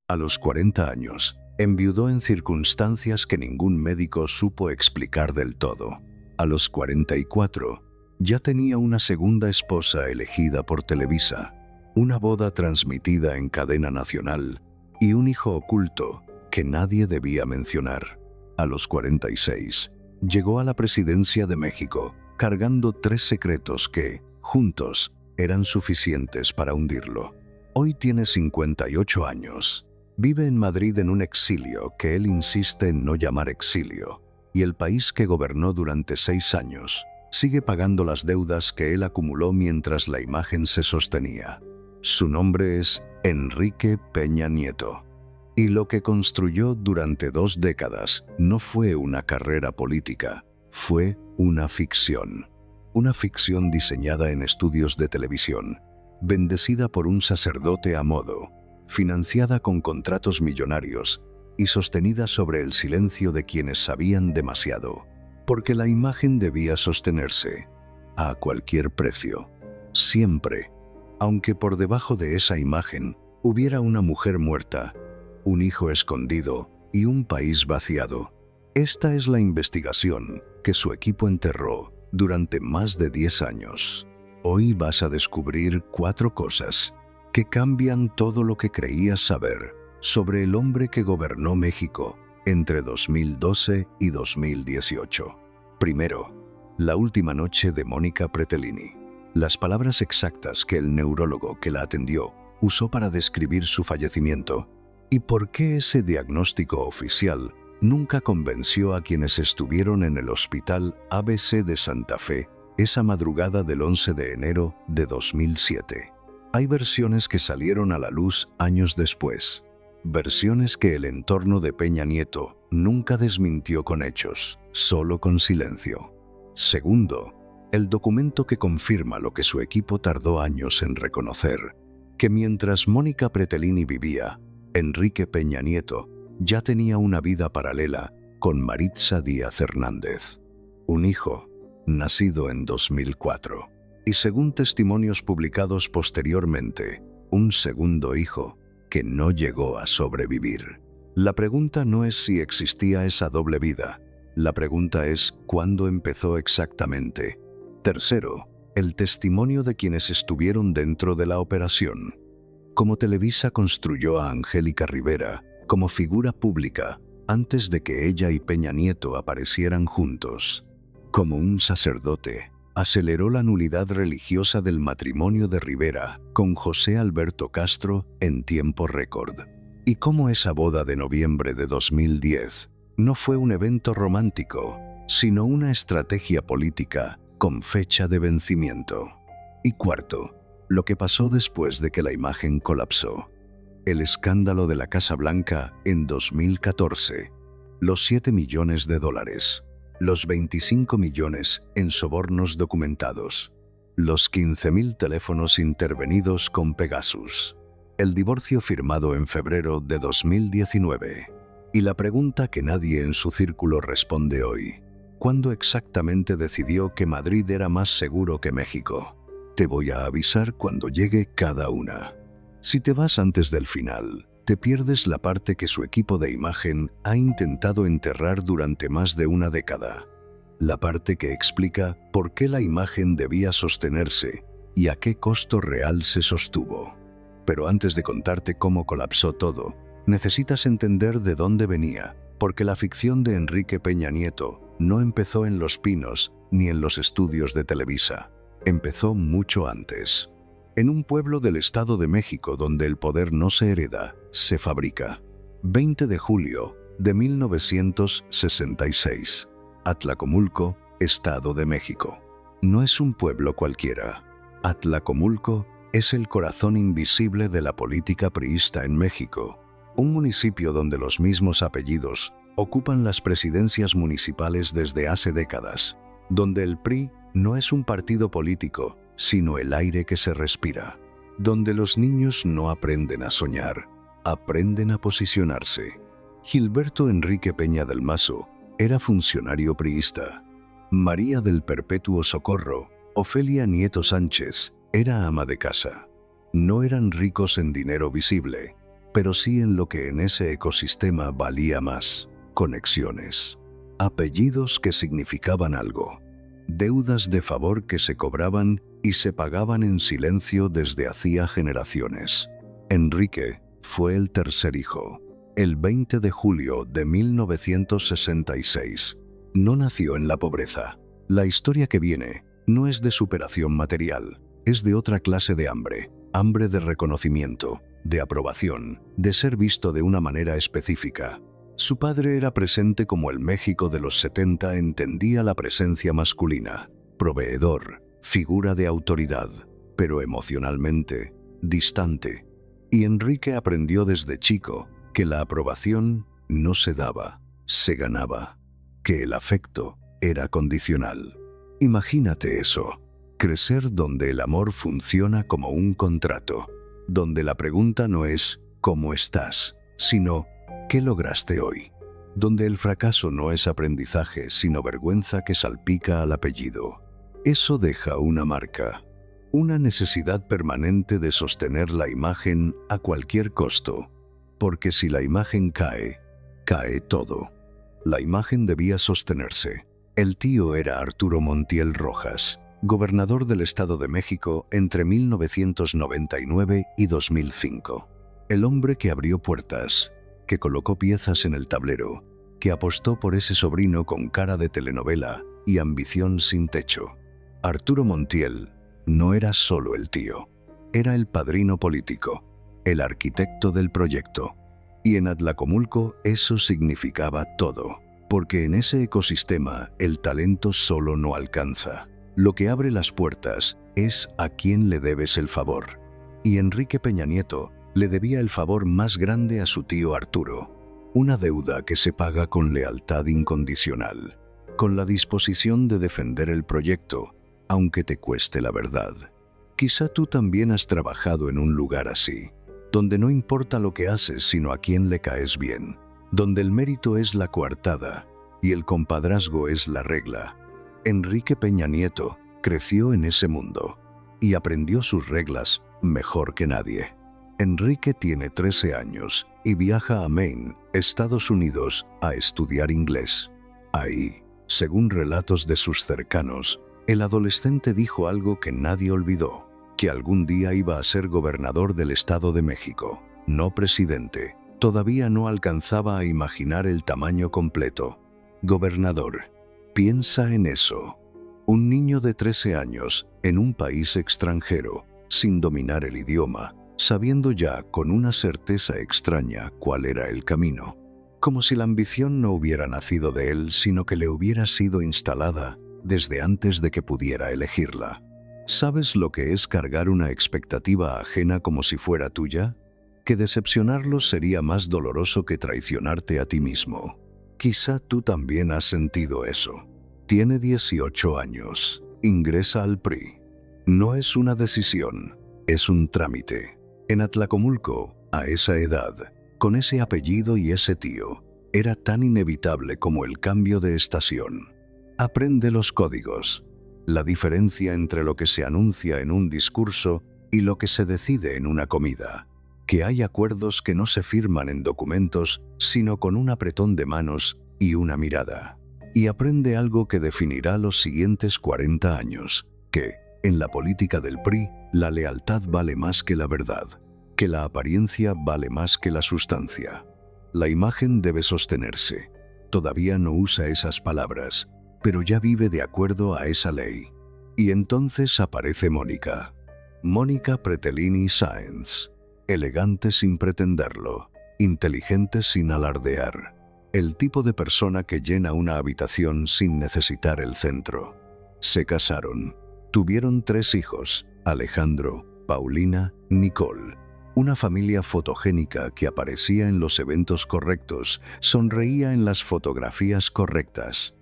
A los 40 años, enviudó en circunstancias que ningún médico supo explicar del todo. A los 44, ya tenía una segunda esposa elegida por Televisa, una boda transmitida en cadena nacional y un hijo oculto que nadie debía mencionar. A los 46, llegó a la presidencia de México, cargando 3 secretos que, juntos, eran suficientes para hundirlo. Hoy tiene 58 años. Vive en Madrid en un exilio que él insiste en no llamar exilio, y el país que gobernó durante 6 años sigue pagando las deudas que él acumuló mientras la imagen se sostenía. Su nombre es Enrique Peña Nieto. Y lo que construyó durante 2 décadas no fue una carrera política, fue una ficción. Una ficción diseñada en estudios de televisión, bendecida por un sacerdote a modo, financiada con contratos millonarios y sostenida sobre el silencio de quienes sabían demasiado, porque la imagen debía sostenerse a cualquier precio, siempre, aunque por debajo de esa imagen hubiera una mujer muerta, un hijo escondido y un país vaciado. Esta es la investigación que su equipo enterró durante más de 10 años. Hoy vas a descubrir 4 cosas que cambian todo lo que creías saber sobre el hombre que gobernó México entre 2012 y 2018. Primero, la última noche de Mónica Pretelini. Las palabras exactas que el neurólogo que la atendió usó para describir su fallecimiento y por qué ese diagnóstico oficial nunca convenció a quienes estuvieron en el Hospital ABC de Santa Fe esa madrugada del 11 de enero de 2007. Hay versiones que salieron a la luz años después, versiones que el entorno de Peña Nieto nunca desmintió con hechos, solo con silencio. Segundo, el documento que confirma lo que su equipo tardó años en reconocer, que mientras Mónica Pretelini vivía, Enrique Peña Nieto ya tenía una vida paralela con Maritza Díaz Hernández, un hijo nacido en 2004, y según testimonios publicados posteriormente, un segundo hijo que no llegó a sobrevivir. La pregunta no es si existía esa doble vida, la pregunta es cuándo empezó exactamente. Tercero, el testimonio de quienes estuvieron dentro de la operación. Cómo Televisa construyó a Angélica Rivera como figura pública antes de que ella y Peña Nieto aparecieran juntos. Como un sacerdote, aceleró la nulidad religiosa del matrimonio de Rivera con José Alberto Castro en tiempo récord. Y cómo esa boda de noviembre de 2010 no fue un evento romántico, sino una estrategia política con fecha de vencimiento. Y cuarto, lo que pasó después de que la imagen colapsó. El escándalo de la Casa Blanca en 2014, los $7 millones, los 25 millones en sobornos documentados, los 15.000 teléfonos intervenidos con Pegasus, el divorcio firmado en febrero de 2019 y la pregunta que nadie en su círculo responde hoy: ¿cuándo exactamente decidió que Madrid era más seguro que México? Te voy a avisar cuando llegue cada una. Si te vas antes del final, te pierdes la parte que su equipo de imagen ha intentado enterrar durante más de una década. La parte que explica por qué la imagen debía sostenerse y a qué costo real se sostuvo. Pero antes de contarte cómo colapsó todo, necesitas entender de dónde venía, porque la ficción de Enrique Peña Nieto no empezó en Los Pinos ni en los estudios de Televisa. Empezó mucho antes. En un pueblo del Estado de México donde el poder no se hereda, se fabrica. 20 de julio de 1966. Atlacomulco, Estado de México. No es un pueblo cualquiera. Atlacomulco es el corazón invisible de la política priista en México. Un municipio donde los mismos apellidos ocupan las presidencias municipales desde hace décadas. Donde el PRI no es un partido político, sino el aire que se respira. Donde los niños no aprenden a soñar, aprenden a posicionarse. Gilberto Enrique Peña del Mazo era funcionario priista. María del Perpetuo Socorro, Ofelia Nieto Sánchez, era ama de casa. No eran ricos en dinero visible, pero sí en lo que en ese ecosistema valía más: conexiones, apellidos que significaban algo, deudas de favor que se cobraban y se pagaban en silencio desde hacía generaciones. Enrique fue el tercer hijo. El 20 de julio de 1966. No nació en la pobreza. La historia que viene no es de superación material, es de otra clase de hambre. Hambre de reconocimiento, de aprobación, de ser visto de una manera específica. Su padre era presente como el México de los 70 entendía la presencia masculina, proveedor, figura de autoridad, pero emocionalmente distante. Y Enrique aprendió desde chico que la aprobación no se daba, se ganaba, que el afecto era condicional. Imagínate eso, crecer donde el amor funciona como un contrato, donde la pregunta no es ¿cómo estás?, sino ¿qué lograste hoy?, donde el fracaso no es aprendizaje, sino vergüenza que salpica al apellido. Eso deja una marca, una necesidad permanente de sostener la imagen a cualquier costo, porque si la imagen cae, cae todo. La imagen debía sostenerse. El tío era Arturo Montiel Rojas, gobernador del Estado de México entre 1999 y 2005. El hombre que abrió puertas, que colocó piezas en el tablero, que apostó por ese sobrino con cara de telenovela y ambición sin techo. Arturo Montiel no era solo el tío, era el padrino político, el arquitecto del proyecto. Y en Atlacomulco eso significaba todo, porque en ese ecosistema el talento solo no alcanza. Lo que abre las puertas es a quién le debes el favor. Y Enrique Peña Nieto le debía el favor más grande a su tío Arturo, una deuda que se paga con lealtad incondicional, con la disposición de defender el proyecto, aunque te cueste la verdad. Quizá tú también has trabajado en un lugar así, donde no importa lo que haces sino a quién le caes bien, donde el mérito es la coartada y el compadrazgo es la regla. Enrique Peña Nieto creció en ese mundo y aprendió sus reglas mejor que nadie. Enrique tiene 13 años y viaja a Maine, Estados Unidos, a estudiar inglés. Ahí, según relatos de sus cercanos, el adolescente dijo algo que nadie olvidó: que algún día iba a ser gobernador del Estado de México, no presidente. Todavía no alcanzaba a imaginar el tamaño completo. Gobernador. Piensa en eso. Un niño de 13 años, en un país extranjero, sin dominar el idioma, sabiendo ya con una certeza extraña cuál era el camino. Como si la ambición no hubiera nacido de él, sino que le hubiera sido instalada desde antes de que pudiera elegirla. ¿Sabes lo que es cargar una expectativa ajena como si fuera tuya? Que decepcionarlos sería más doloroso que traicionarte a ti mismo. Quizá tú también has sentido eso. Tiene 18 años. Ingresa al PRI. No es una decisión, es un trámite. En Atlacomulco, a esa edad, con ese apellido y ese tío, era tan inevitable como el cambio de estación. Aprende los códigos. La diferencia entre lo que se anuncia en un discurso y lo que se decide en una comida. Que hay acuerdos que no se firman en documentos, sino con un apretón de manos y una mirada. Y aprende algo que definirá los siguientes 40 años, que, en la política del PRI, la lealtad vale más que la verdad, que la apariencia vale más que la sustancia. La imagen debe sostenerse. Todavía no usa esas palabras, pero ya vive de acuerdo a esa ley. Y entonces aparece Mónica. Mónica Pretelini Sáenz. Elegante sin pretenderlo, inteligente sin alardear. El tipo de persona que llena una habitación sin necesitar el centro. Se casaron. Tuvieron 3 hijos, Alejandro, Paulina, Nicole. Una familia fotogénica que aparecía en los eventos correctos, sonreía en las fotografías correctas.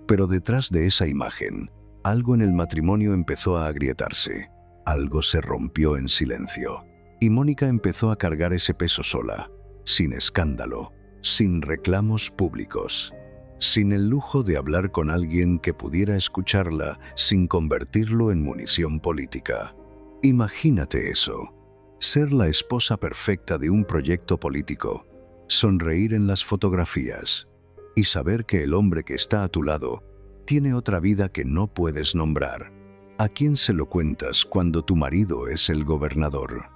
Pero detrás de esa imagen, algo en el matrimonio empezó a agrietarse. Algo se rompió en silencio. Y Mónica empezó a cargar ese peso sola, sin escándalo, sin reclamos públicos, sin el lujo de hablar con alguien que pudiera escucharla sin convertirlo en munición política. Imagínate eso. ser la esposa perfecta de un proyecto político, sonreír en las fotografías y saber que el hombre que está a tu lado tiene otra vida que no puedes nombrar. ¿A quién se lo cuentas cuando tu marido es el gobernador?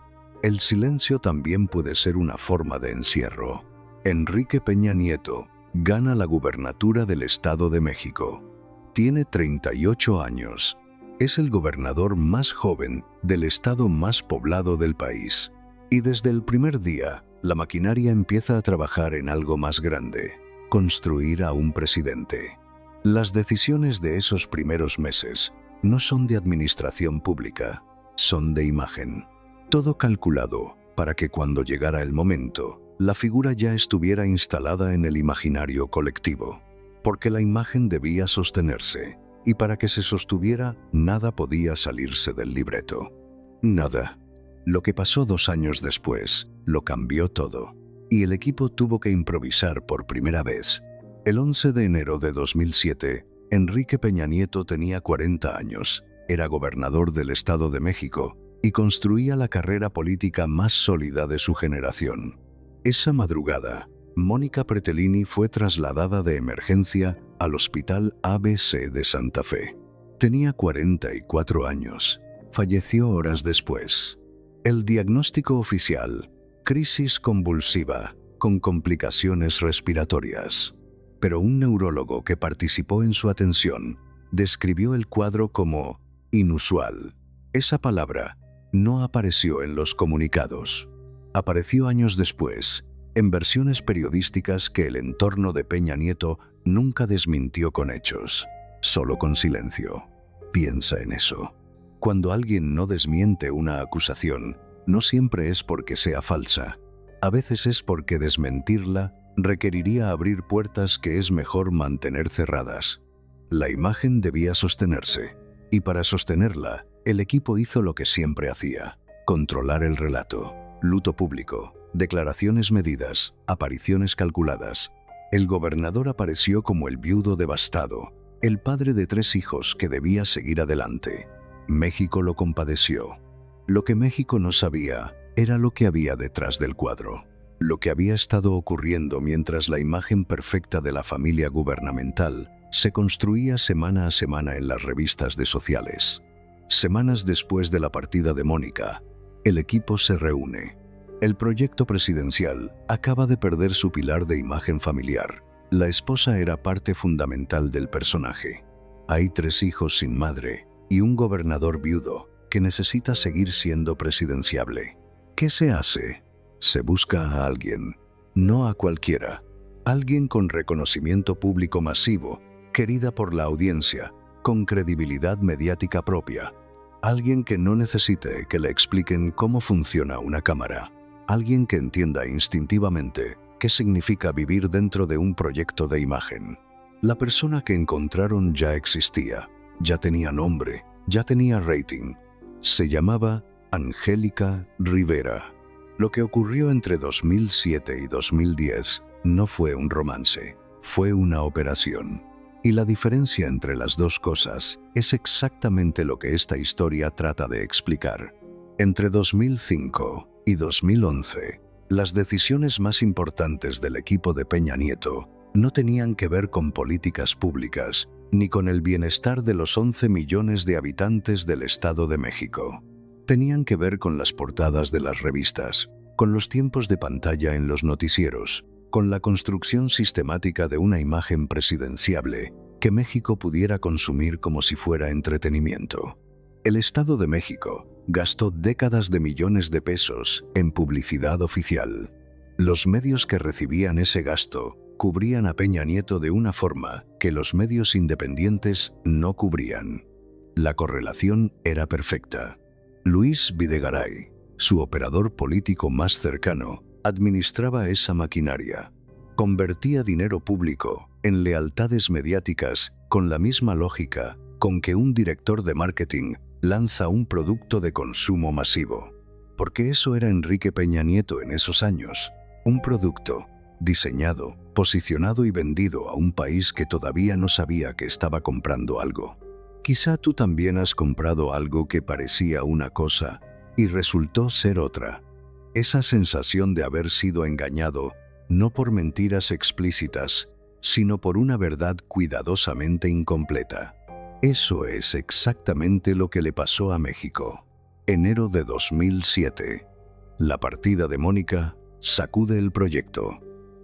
El silencio también puede ser una forma de encierro. Enrique Peña Nieto gana la gubernatura del Estado de México. Tiene 38 años. Es el gobernador más joven del estado más poblado del país. Y desde el primer día, la maquinaria empieza a trabajar en algo más grande: construir a un presidente. Las decisiones de esos primeros meses no son de administración pública, son de imagen. Todo calculado para que cuando llegara el momento, la figura ya estuviera instalada en el imaginario colectivo. Porque la imagen debía sostenerse, y para que se sostuviera, nada podía salirse del libreto. Nada. Lo que pasó 2 años después lo cambió todo, y el equipo tuvo que improvisar por primera vez. El 11 de enero de 2007, Enrique Peña Nieto tenía 40 años, era gobernador del Estado de México y construía la carrera política más sólida de su generación. Esa madrugada, Mónica Pretelini fue trasladada de emergencia al Hospital ABC de Santa Fe. Tenía 44 años. Falleció horas después. El diagnóstico oficial: crisis convulsiva, con complicaciones respiratorias. Pero un neurólogo que participó en su atención describió el cuadro como inusual. Esa palabra no apareció en los comunicados. Apareció años después, en versiones periodísticas que el entorno de Peña Nieto nunca desmintió con hechos, solo con silencio. Piensa en eso. Cuando alguien no desmiente una acusación, no siempre es porque sea falsa. A veces es porque desmentirla requeriría abrir puertas que es mejor mantener cerradas. La imagen debía sostenerse, y para sostenerla, el equipo hizo lo que siempre hacía: controlar el relato. Luto público, declaraciones medidas, apariciones calculadas. El gobernador apareció como el viudo devastado, el padre de 3 hijos que debía seguir adelante. México lo compadeció. Lo que México no sabía era lo que había detrás del cuadro, lo que había estado ocurriendo mientras la imagen perfecta de la familia gubernamental se construía semana a semana en las revistas de sociales. Semanas después de la partida de Mónica, el equipo se reúne. El proyecto presidencial acaba de perder su pilar de imagen familiar. La esposa era parte fundamental del personaje. Hay 3 hijos sin madre y un gobernador viudo que necesita seguir siendo presidenciable. ¿Qué se hace? Se busca a alguien, no a cualquiera. Alguien con reconocimiento público masivo, querida por la audiencia, con credibilidad mediática propia. Alguien que no necesite que le expliquen cómo funciona una cámara. Alguien que entienda instintivamente qué significa vivir dentro de un proyecto de imagen. La persona que encontraron ya existía, ya tenía nombre, ya tenía rating. Se llamaba Angélica Rivera. Lo que ocurrió entre 2007 y 2010 no fue un romance, fue una operación. Y la diferencia entre las dos cosas es exactamente lo que esta historia trata de explicar. Entre 2005 y 2011, las decisiones más importantes del equipo de Peña Nieto no tenían que ver con políticas públicas ni con el bienestar de los 11 millones de habitantes del Estado de México. Tenían que ver con las portadas de las revistas, con los tiempos de pantalla en los noticieros, con la construcción sistemática de una imagen presidenciable que México pudiera consumir como si fuera entretenimiento. El Estado de México gastó décadas de millones de pesos en publicidad oficial. Los medios que recibían ese gasto cubrían a Peña Nieto de una forma que los medios independientes no cubrían. La correlación era perfecta. Luis Videgaray, su operador político más cercano, administraba esa maquinaria. Convertía dinero público en lealtades mediáticas con la misma lógica con que un director de marketing lanza un producto de consumo masivo. Porque eso era Enrique Peña Nieto en esos años. Un producto diseñado, posicionado y vendido a un país que todavía no sabía que estaba comprando algo. Quizá tú también has comprado algo que parecía una cosa y resultó ser otra. Esa sensación de haber sido engañado, no por mentiras explícitas, sino por una verdad cuidadosamente incompleta. Eso es exactamente lo que le pasó a México. Enero de 2007. La partida de Mónica sacude el proyecto.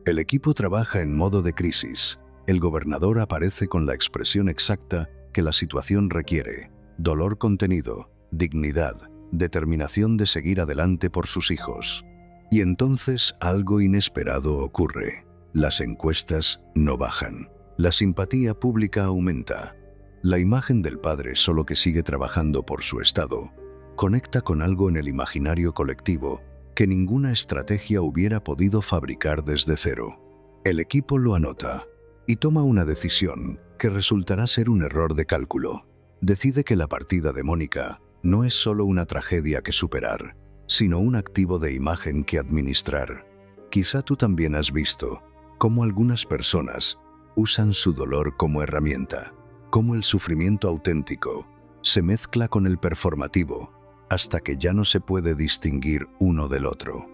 El equipo trabaja en modo de crisis. El gobernador aparece con la expresión exacta que la situación requiere: dolor contenido, dignidad, determinación de seguir adelante por sus hijos. Y entonces algo inesperado ocurre. Las encuestas no bajan. La simpatía pública aumenta. La imagen del padre, solo que sigue trabajando por su estado, conecta con algo en el imaginario colectivo que ninguna estrategia hubiera podido fabricar desde cero. El equipo lo anota y toma una decisión que resultará ser un error de cálculo. Decide que la partida de Mónica no es solo una tragedia que superar, sino un activo de imagen que administrar. Quizá tú también has visto cómo algunas personas usan su dolor como herramienta, cómo el sufrimiento auténtico se mezcla con el performativo, hasta que ya no se puede distinguir uno del otro,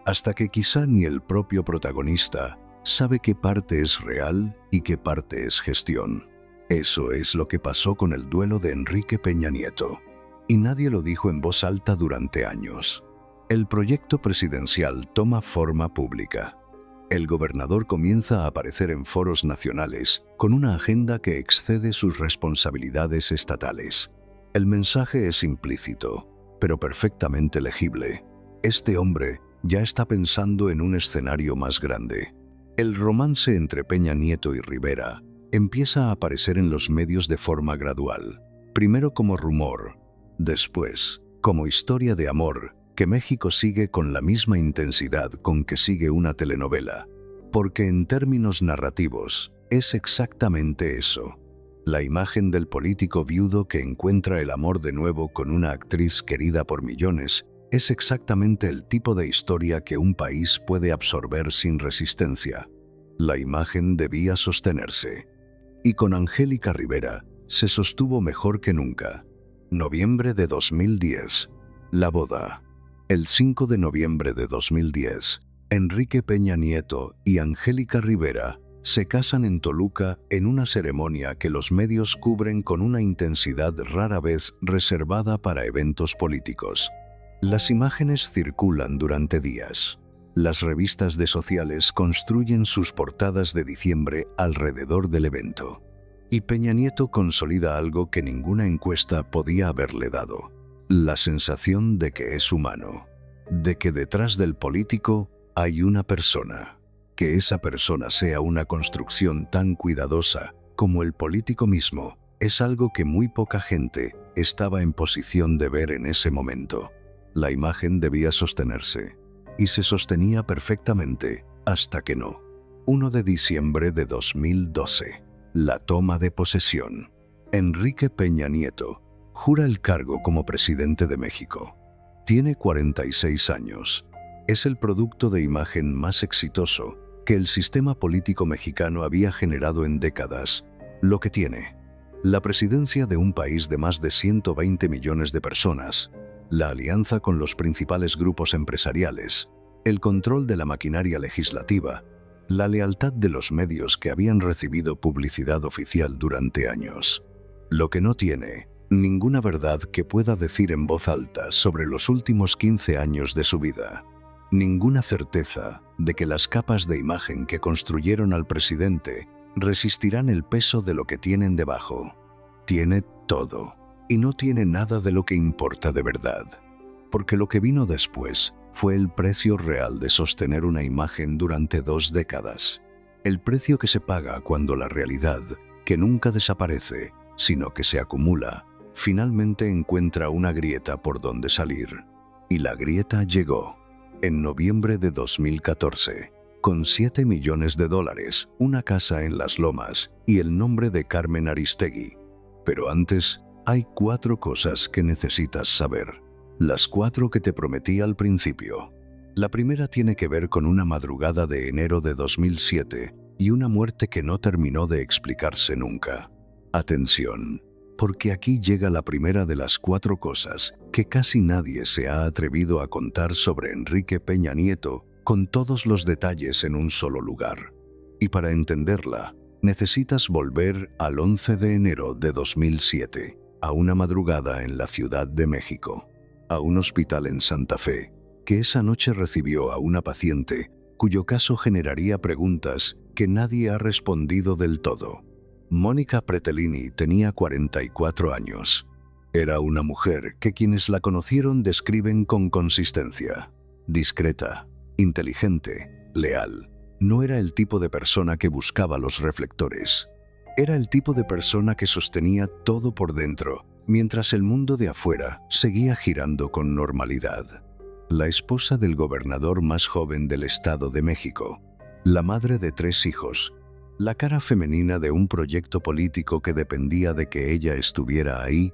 hasta que quizá ni el propio protagonista sabe qué parte es real y qué parte es gestión. Eso es lo que pasó con el duelo de Enrique Peña Nieto, y nadie lo dijo en voz alta durante años. El proyecto presidencial toma forma pública. El gobernador comienza a aparecer en foros nacionales con una agenda que excede sus responsabilidades estatales. El mensaje es implícito, pero perfectamente legible. Este hombre ya está pensando en un escenario más grande. El romance entre Peña Nieto y Rivera empieza a aparecer en los medios de forma gradual, primero como rumor, después como historia de amor que México sigue con la misma intensidad con que sigue una telenovela, porque en términos narrativos es exactamente eso. La imagen del político viudo que encuentra el amor de nuevo con una actriz querida por millones es exactamente el tipo de historia que un país puede absorber sin resistencia. La imagen debía sostenerse. Y con Angélica Rivera se sostuvo mejor que nunca. Noviembre de 2010. La boda. El 5 de noviembre de 2010, Enrique Peña Nieto y Angélica Rivera se casan en Toluca en una ceremonia que los medios cubren con una intensidad rara vez reservada para eventos políticos. Las imágenes circulan durante días. Las revistas de sociales construyen sus portadas de diciembre alrededor del evento. Y Peña Nieto consolida algo que ninguna encuesta podía haberle dado: la sensación de que es humano, de que detrás del político hay una persona. Que esa persona sea una construcción tan cuidadosa como el político mismo es algo que muy poca gente estaba en posición de ver en ese momento. La imagen debía sostenerse, y se sostenía perfectamente, hasta que no. 1 de diciembre de 2012. La toma de posesión. Enrique Peña Nieto jura el cargo como presidente de México. Tiene 46 años. Es el producto de imagen más exitoso que el sistema político mexicano había generado en décadas. Lo que tiene: la presidencia de un país de más de 120 millones de personas, la alianza con los principales grupos empresariales, el control de la maquinaria legislativa, la lealtad de los medios que habían recibido publicidad oficial durante años. Lo que no tiene: ninguna verdad que pueda decir en voz alta sobre los últimos 15 años de su vida. Ninguna certeza de que las capas de imagen que construyeron al presidente resistirán el peso de lo que tienen debajo. Tiene todo, y no tiene nada de lo que importa de verdad. Porque lo que vino después fue el precio real de sostener una imagen durante 2 décadas. El precio que se paga cuando la realidad, que nunca desaparece, sino que se acumula, finalmente encuentra una grieta por donde salir. Y la grieta llegó en noviembre de 2014, con $7 millones, una casa en Las Lomas y el nombre de Carmen Aristegui. Pero antes, hay 4 cosas que necesitas saber. Las 4 que te prometí al principio. La primera tiene que ver con una madrugada de enero de 2007 y una muerte que no terminó de explicarse nunca. Atención. porque aquí llega la primera de las 4 cosas que casi nadie se ha atrevido a contar sobre Enrique Peña Nieto con todos los detalles en un solo lugar. Y para entenderla, necesitas volver al 11 de enero de 2007, a una madrugada en la Ciudad de México, a un hospital en Santa Fe, que esa noche recibió a una paciente cuyo caso generaría preguntas que nadie ha respondido del todo. Mónica Pretelini tenía 44 años. Era una mujer que quienes la conocieron describen con consistencia. Discreta, inteligente, leal. No era el tipo de persona que buscaba los reflectores. Era el tipo de persona que sostenía todo por dentro, mientras el mundo de afuera seguía girando con normalidad. La esposa del gobernador más joven del Estado de México, la madre de 3 hijos, la cara femenina de un proyecto político que dependía de que ella estuviera ahí,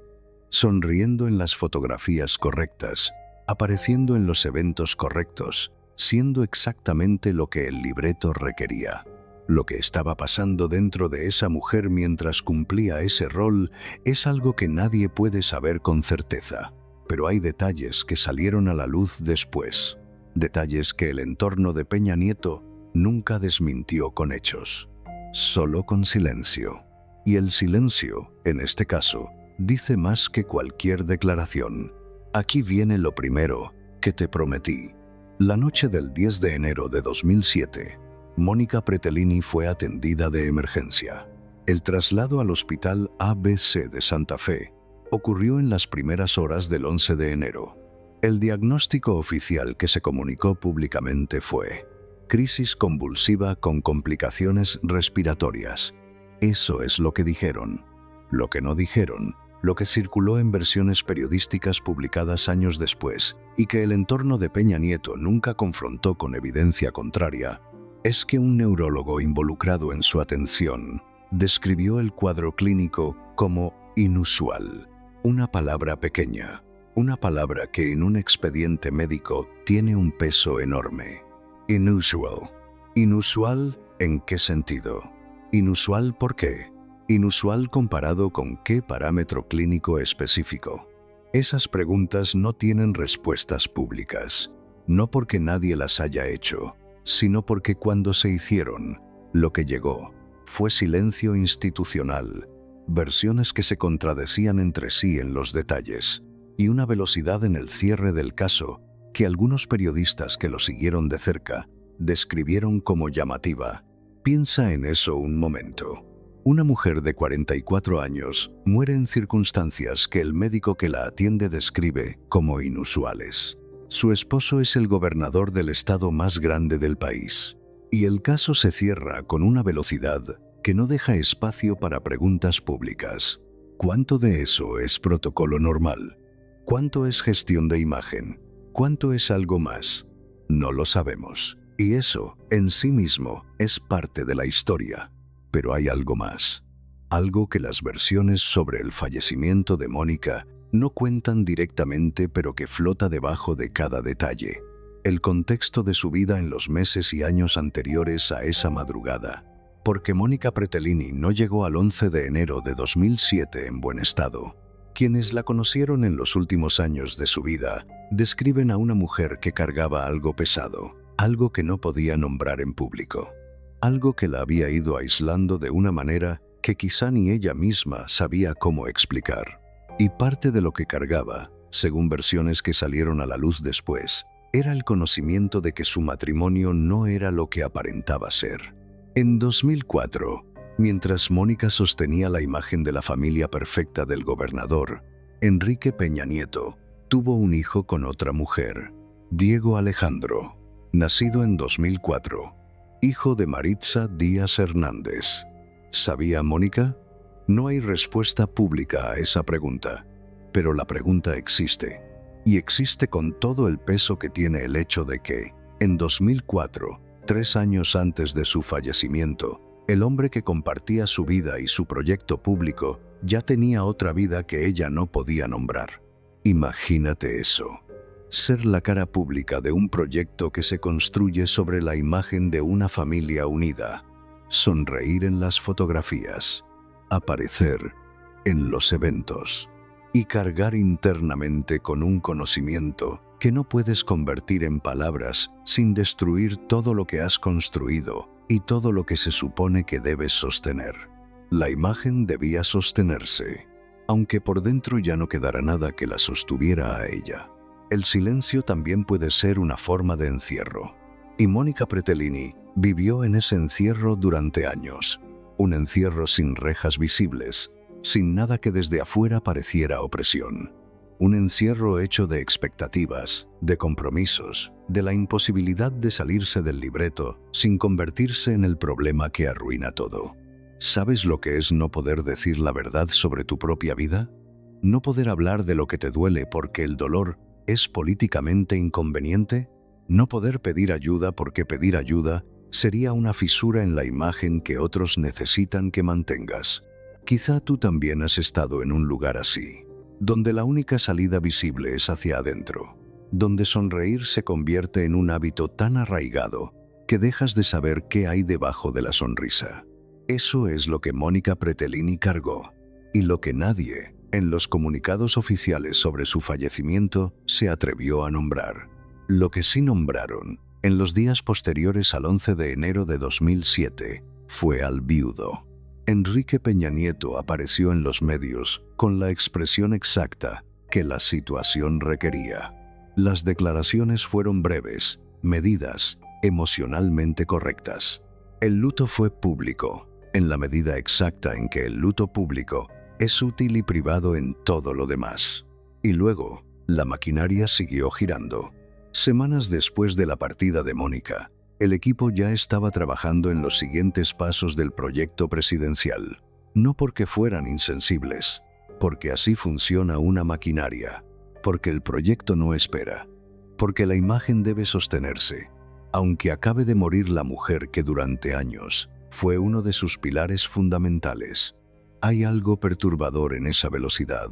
sonriendo en las fotografías correctas, apareciendo en los eventos correctos, siendo exactamente lo que el libreto requería. Lo que estaba pasando dentro de esa mujer mientras cumplía ese rol es algo que nadie puede saber con certeza. Pero hay detalles que salieron a la luz después, detalles que el entorno de Peña Nieto nunca desmintió con hechos, solo con silencio. Y el silencio, en este caso, dice más que cualquier declaración. Aquí viene lo primero que te prometí. La noche del 10 de enero de 2007, Mónica Pretelini fue atendida de emergencia. El traslado al Hospital ABC de Santa Fe ocurrió en las primeras horas del 11 de enero. El diagnóstico oficial que se comunicó públicamente fue crisis convulsiva con complicaciones respiratorias. Eso es lo que dijeron. Lo que no dijeron, lo que circuló en versiones periodísticas publicadas años después y que el entorno de Peña Nieto nunca confrontó con evidencia contraria, es que un neurólogo involucrado en su atención describió el cuadro clínico como inusual. Una palabra pequeña, una palabra que en un expediente médico tiene un peso enorme. Inusual. ¿Inusual en qué sentido? ¿Inusual por qué? ¿Inusual comparado con qué parámetro clínico específico? Esas preguntas no tienen respuestas públicas, no porque nadie las haya hecho, sino porque cuando se hicieron, lo que llegó fue silencio institucional, versiones que se contradecían entre sí en los detalles, y una velocidad en el cierre del caso que algunos periodistas que lo siguieron de cerca describieron como llamativa. Piensa en eso un momento. Una mujer de 44 años muere en circunstancias que el médico que la atiende describe como inusuales. Su esposo es el gobernador del estado más grande del país, y el caso se cierra con una velocidad que no deja espacio para preguntas públicas. ¿Cuánto de eso es protocolo normal? ¿Cuánto es gestión de imagen? ¿Cuánto es algo más? No lo sabemos. Y eso, en sí mismo, es parte de la historia. Pero hay algo más. Algo que las versiones sobre el fallecimiento de Mónica no cuentan directamente, pero que flota debajo de cada detalle. El contexto de su vida en los meses y años anteriores a esa madrugada. Porque Mónica Pretelini no llegó al 11 de enero de 2007 en buen estado. Quienes la conocieron en los últimos años de su vida describen a una mujer que cargaba algo pesado, algo que no podía nombrar en público, algo que la había ido aislando de una manera que quizá ni ella misma sabía cómo explicar. Y parte de lo que cargaba, según versiones que salieron a la luz después, era el conocimiento de que su matrimonio no era lo que aparentaba ser. En 2004, mientras Mónica sostenía la imagen de la familia perfecta del gobernador, Enrique Peña Nieto tuvo un hijo con otra mujer, Diego Alejandro, nacido en 2004, hijo de Maritza Díaz Hernández. ¿Sabía Mónica? No hay respuesta pública a esa pregunta, pero la pregunta existe, y existe con todo el peso que tiene el hecho de que, en 2004, 3 años antes de su fallecimiento, el hombre que compartía su vida y su proyecto público ya tenía otra vida que ella no podía nombrar. Imagínate eso. Ser la cara pública de un proyecto que se construye sobre la imagen de una familia unida. Sonreír en las fotografías. Aparecer en los eventos, y cargar internamente con un conocimiento que no puedes convertir en palabras sin destruir todo lo que has construido y todo lo que se supone que debes sostener. La imagen debía sostenerse, aunque por dentro ya no quedara nada que la sostuviera a ella. El silencio también puede ser una forma de encierro. Y Mónica Pretelini vivió en ese encierro durante años. Un encierro sin rejas visibles, sin nada que desde afuera pareciera opresión. Un encierro hecho de expectativas, de compromisos, de la imposibilidad de salirse del libreto sin convertirse en el problema que arruina todo. ¿Sabes lo que es no poder decir la verdad sobre tu propia vida? ¿No poder hablar de lo que te duele porque el dolor es políticamente inconveniente? ¿No poder pedir ayuda porque pedir ayuda sería una fisura en la imagen que otros necesitan que mantengas? Quizá tú también has estado en un lugar así, donde la única salida visible es hacia adentro, donde sonreír se convierte en un hábito tan arraigado que dejas de saber qué hay debajo de la sonrisa. Eso es lo que Mónica Pretelini cargó, y lo que nadie, en los comunicados oficiales sobre su fallecimiento, se atrevió a nombrar. Lo que sí nombraron, en los días posteriores al 11 de enero de 2007, fue al viudo. Enrique Peña Nieto apareció en los medios con la expresión exacta que la situación requería. Las declaraciones fueron breves, medidas, emocionalmente correctas. El luto fue público, en la medida exacta en que el luto público es útil y privado en todo lo demás. Y luego, la maquinaria siguió girando. Semanas después de la partida de Mónica, el equipo ya estaba trabajando en los siguientes pasos del proyecto presidencial. No porque fueran insensibles, porque así funciona una maquinaria, porque el proyecto no espera, porque la imagen debe sostenerse, aunque acabe de morir la mujer que durante años fue uno de sus pilares fundamentales. Hay algo perturbador en esa velocidad,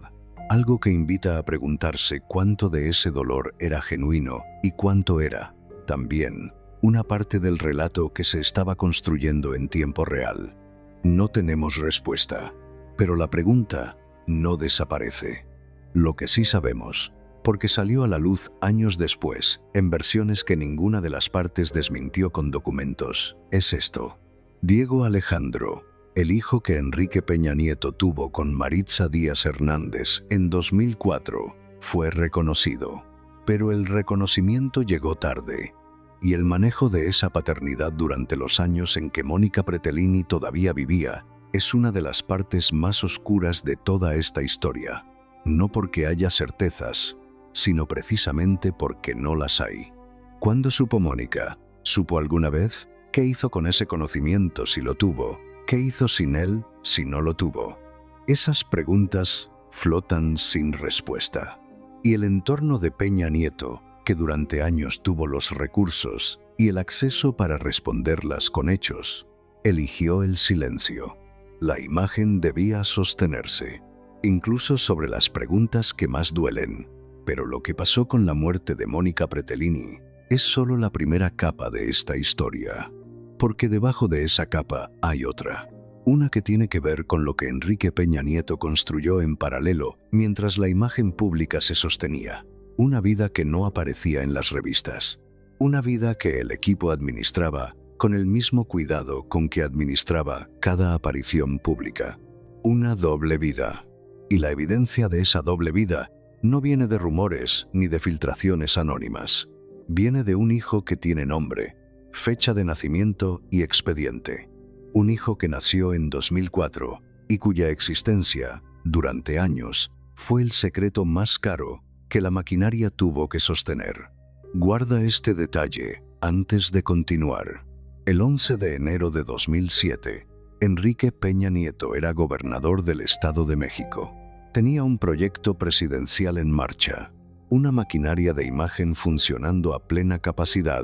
algo que invita a preguntarse cuánto de ese dolor era genuino y cuánto era, también, una parte del relato que se estaba construyendo en tiempo real. No tenemos respuesta, pero la pregunta no desaparece. Lo que sí sabemos, porque salió a la luz años después, en versiones que ninguna de las partes desmintió con documentos, es esto. Diego Alejandro, el hijo que Enrique Peña Nieto tuvo con Maritza Díaz Hernández en 2004, fue reconocido. Pero el reconocimiento llegó tarde. Y el manejo de esa paternidad durante los años en que Mónica Pretelini todavía vivía es una de las partes más oscuras de toda esta historia. No porque haya certezas, sino precisamente porque no las hay. ¿Cuándo supo Mónica? ¿Supo alguna vez? ¿Qué hizo con ese conocimiento si lo tuvo? ¿Qué hizo sin él si no lo tuvo? Esas preguntas flotan sin respuesta. Y el entorno de Peña Nieto, que durante años tuvo los recursos y el acceso para responderlas con hechos, eligió el silencio. La imagen debía sostenerse, incluso sobre las preguntas que más duelen. Pero lo que pasó con la muerte de Mónica Pretelini es solo la primera capa de esta historia. Porque debajo de esa capa hay otra. Una que tiene que ver con lo que Enrique Peña Nieto construyó en paralelo mientras la imagen pública se sostenía. Una vida que no aparecía en las revistas. Una vida que el equipo administraba con el mismo cuidado con que administraba cada aparición pública. Una doble vida. Y la evidencia de esa doble vida no viene de rumores ni de filtraciones anónimas. Viene de un hijo que tiene nombre, fecha de nacimiento y expediente. Un hijo que nació en 2004 y cuya existencia, durante años, fue el secreto más caro que la maquinaria tuvo que sostener. Guarda este detalle antes de continuar. El 11 de enero de 2007, Enrique Peña Nieto era gobernador del Estado de México. Tenía un proyecto presidencial en marcha, una maquinaria de imagen funcionando a plena capacidad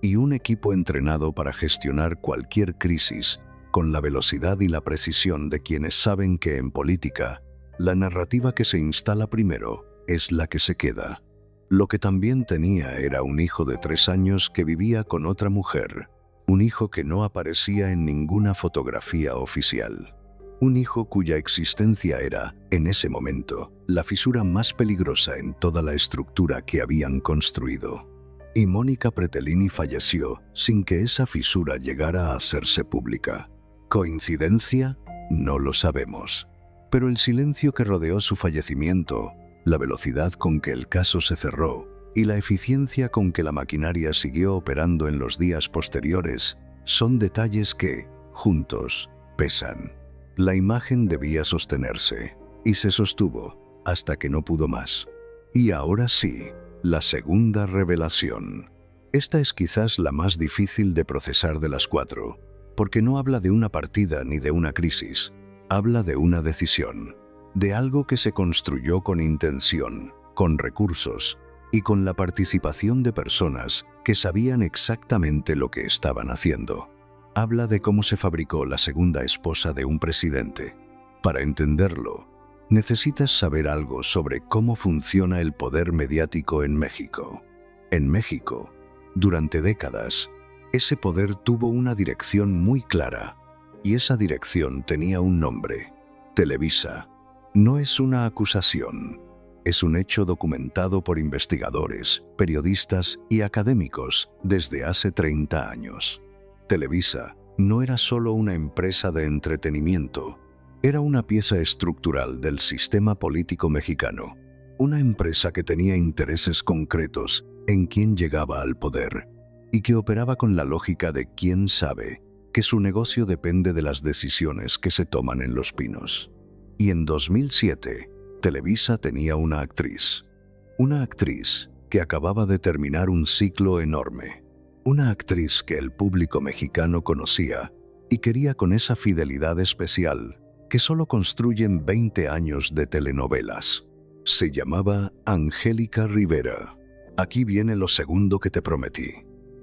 y un equipo entrenado para gestionar cualquier crisis con la velocidad y la precisión de quienes saben que en política, la narrativa que se instala primero es la que se queda. Lo que también tenía era un hijo de 3 años que vivía con otra mujer, un hijo que no aparecía en ninguna fotografía oficial. Un hijo cuya existencia era, en ese momento, la fisura más peligrosa en toda la estructura que habían construido. Y Mónica Pretelini falleció sin que esa fisura llegara a hacerse pública. ¿Coincidencia? No lo sabemos. Pero el silencio que rodeó su fallecimiento, la velocidad con que el caso se cerró y la eficiencia con que la maquinaria siguió operando en los días posteriores, son detalles que, juntos, pesan. La imagen debía sostenerse, y se sostuvo, hasta que no pudo más. Y ahora sí, la segunda revelación. Esta es quizás la más difícil de procesar de las cuatro, porque no habla de una partida ni de una crisis, habla de una decisión, de algo que se construyó con intención, con recursos y con la participación de personas que sabían exactamente lo que estaban haciendo. Habla de cómo se fabricó la segunda esposa de un presidente. Para entenderlo, necesitas saber algo sobre cómo funciona el poder mediático en México. En México, durante décadas, ese poder tuvo una dirección muy clara, y esa dirección tenía un nombre: Televisa. No es una acusación, es un hecho documentado por investigadores, periodistas y académicos desde hace 30 años. Televisa no era solo una empresa de entretenimiento, era una pieza estructural del sistema político mexicano, una empresa que tenía intereses concretos en quién llegaba al poder y que operaba con la lógica de quién sabe que su negocio depende de las decisiones que se toman en Los Pinos. Y en 2007, Televisa tenía una actriz que acababa de terminar un ciclo enorme. Una actriz que el público mexicano conocía y quería con esa fidelidad especial que solo construyen 20 años de telenovelas. Se llamaba Angélica Rivera. Aquí viene lo segundo que te prometí.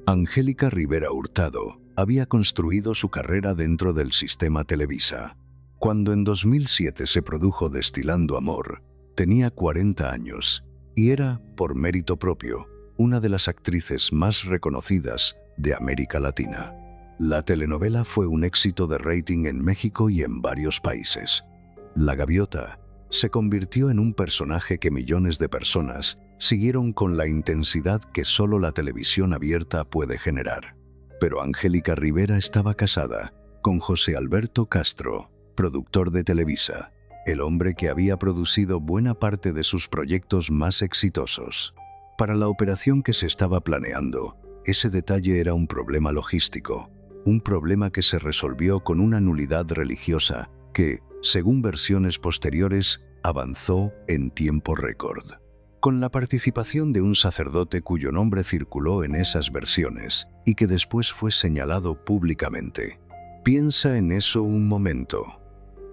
Angélica Rivera Hurtado había construido su carrera dentro del sistema Televisa. Cuando en 2007 se produjo Destilando Amor, tenía 40 años y era, por mérito propio, una de las actrices más reconocidas de América Latina. La telenovela fue un éxito de rating en México y en varios países. La Gaviota se convirtió en un personaje que millones de personas siguieron con la intensidad que solo la televisión abierta puede generar. Pero Angélica Rivera estaba casada con José Alberto Castro, productor de Televisa, el hombre que había producido buena parte de sus proyectos más exitosos. Para la operación que se estaba planeando, ese detalle era un problema logístico, un problema que se resolvió con una nulidad religiosa que, según versiones posteriores, avanzó en tiempo récord. Con la participación de un sacerdote cuyo nombre circuló en esas versiones y que después fue señalado públicamente. Piensa en eso un momento.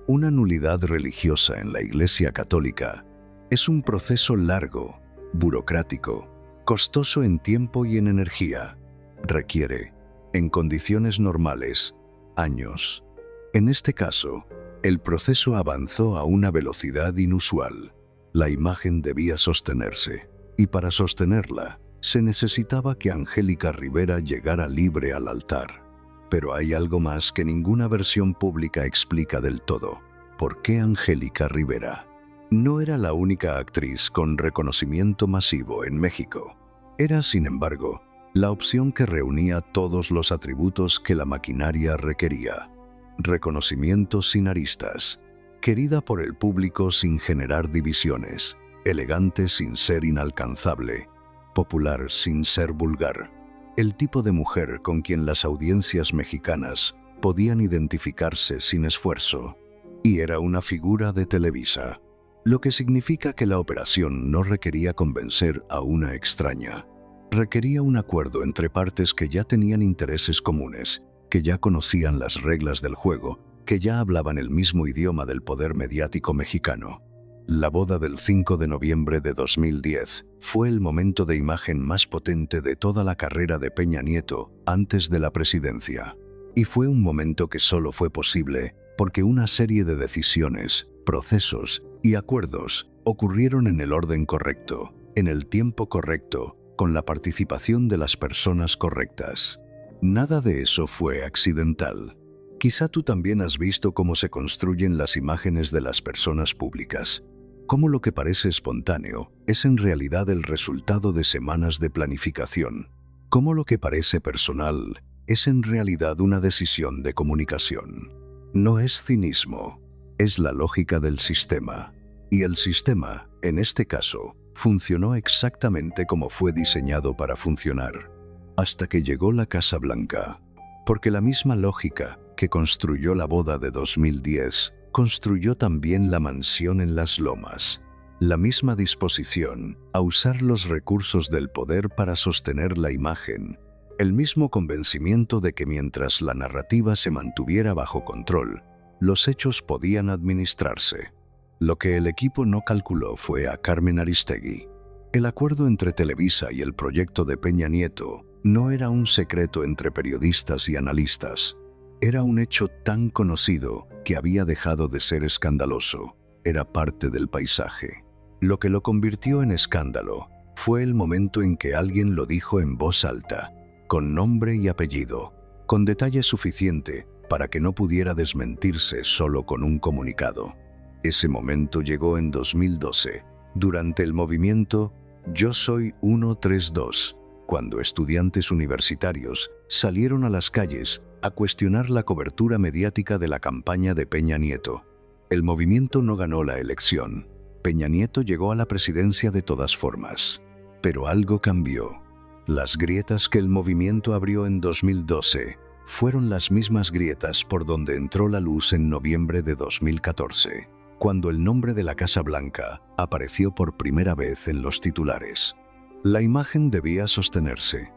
Una nulidad religiosa en la Iglesia Católica es un proceso largo, burocrático, costoso en tiempo y en energía. Requiere, en condiciones normales, años. En este caso, el proceso avanzó a una velocidad inusual. La imagen debía sostenerse, y para sostenerla, se necesitaba que Angélica Rivera llegara libre al altar. Pero hay algo más que ninguna versión pública explica del todo. ¿Por qué Angélica Rivera? No era la única actriz con reconocimiento masivo en México. Era, sin embargo, la opción que reunía todos los atributos que la maquinaria requería. Reconocimiento sin aristas, querida por el público sin generar divisiones, elegante sin ser inalcanzable, popular sin ser vulgar. El tipo de mujer con quien las audiencias mexicanas podían identificarse sin esfuerzo. Y era una figura de Televisa. Lo que significa que la operación no requería convencer a una extraña. Requería un acuerdo entre partes que ya tenían intereses comunes, que ya conocían las reglas del juego, que ya hablaban el mismo idioma del poder mediático mexicano. La boda del 5 de noviembre de 2010 fue el momento de imagen más potente de toda la carrera de Peña Nieto antes de la presidencia. Y fue un momento que solo fue posible porque una serie de decisiones, procesos y acuerdos ocurrieron en el orden correcto, en el tiempo correcto, con la participación de las personas correctas. Nada de eso fue accidental. Quizá tú también has visto cómo se construyen las imágenes de las personas públicas, cómo lo que parece espontáneo es en realidad el resultado de semanas de planificación, cómo lo que parece personal es en realidad una decisión de comunicación. No es cinismo, es la lógica del sistema. Y el sistema, en este caso, funcionó exactamente como fue diseñado para funcionar, hasta que llegó la Casa Blanca. Porque la misma lógica que construyó la boda de 2010, construyó también la mansión en las Lomas. La misma disposición a usar los recursos del poder para sostener la imagen. El mismo convencimiento de que mientras la narrativa se mantuviera bajo control, los hechos podían administrarse. Lo que el equipo no calculó fue a Carmen Aristegui. El acuerdo entre Televisa y el proyecto de Peña Nieto no era un secreto entre periodistas y analistas. Era un hecho tan conocido que había dejado de ser escandaloso. Era parte del paisaje. Lo que lo convirtió en escándalo fue el momento en que alguien lo dijo en voz alta, con nombre y apellido, con detalle suficiente para que no pudiera desmentirse solo con un comunicado. Ese momento llegó en 2012, durante el movimiento Yo Soy 132, cuando estudiantes universitarios salieron a las calles a cuestionar la cobertura mediática de la campaña de Peña Nieto. El movimiento no ganó la elección. Peña Nieto llegó a la presidencia de todas formas. Pero algo cambió. Las grietas que el movimiento abrió en 2012 fueron las mismas grietas por donde entró la luz en noviembre de 2014, cuando el nombre de la Casa Blanca apareció por primera vez en los titulares. La imagen debía sostenerse,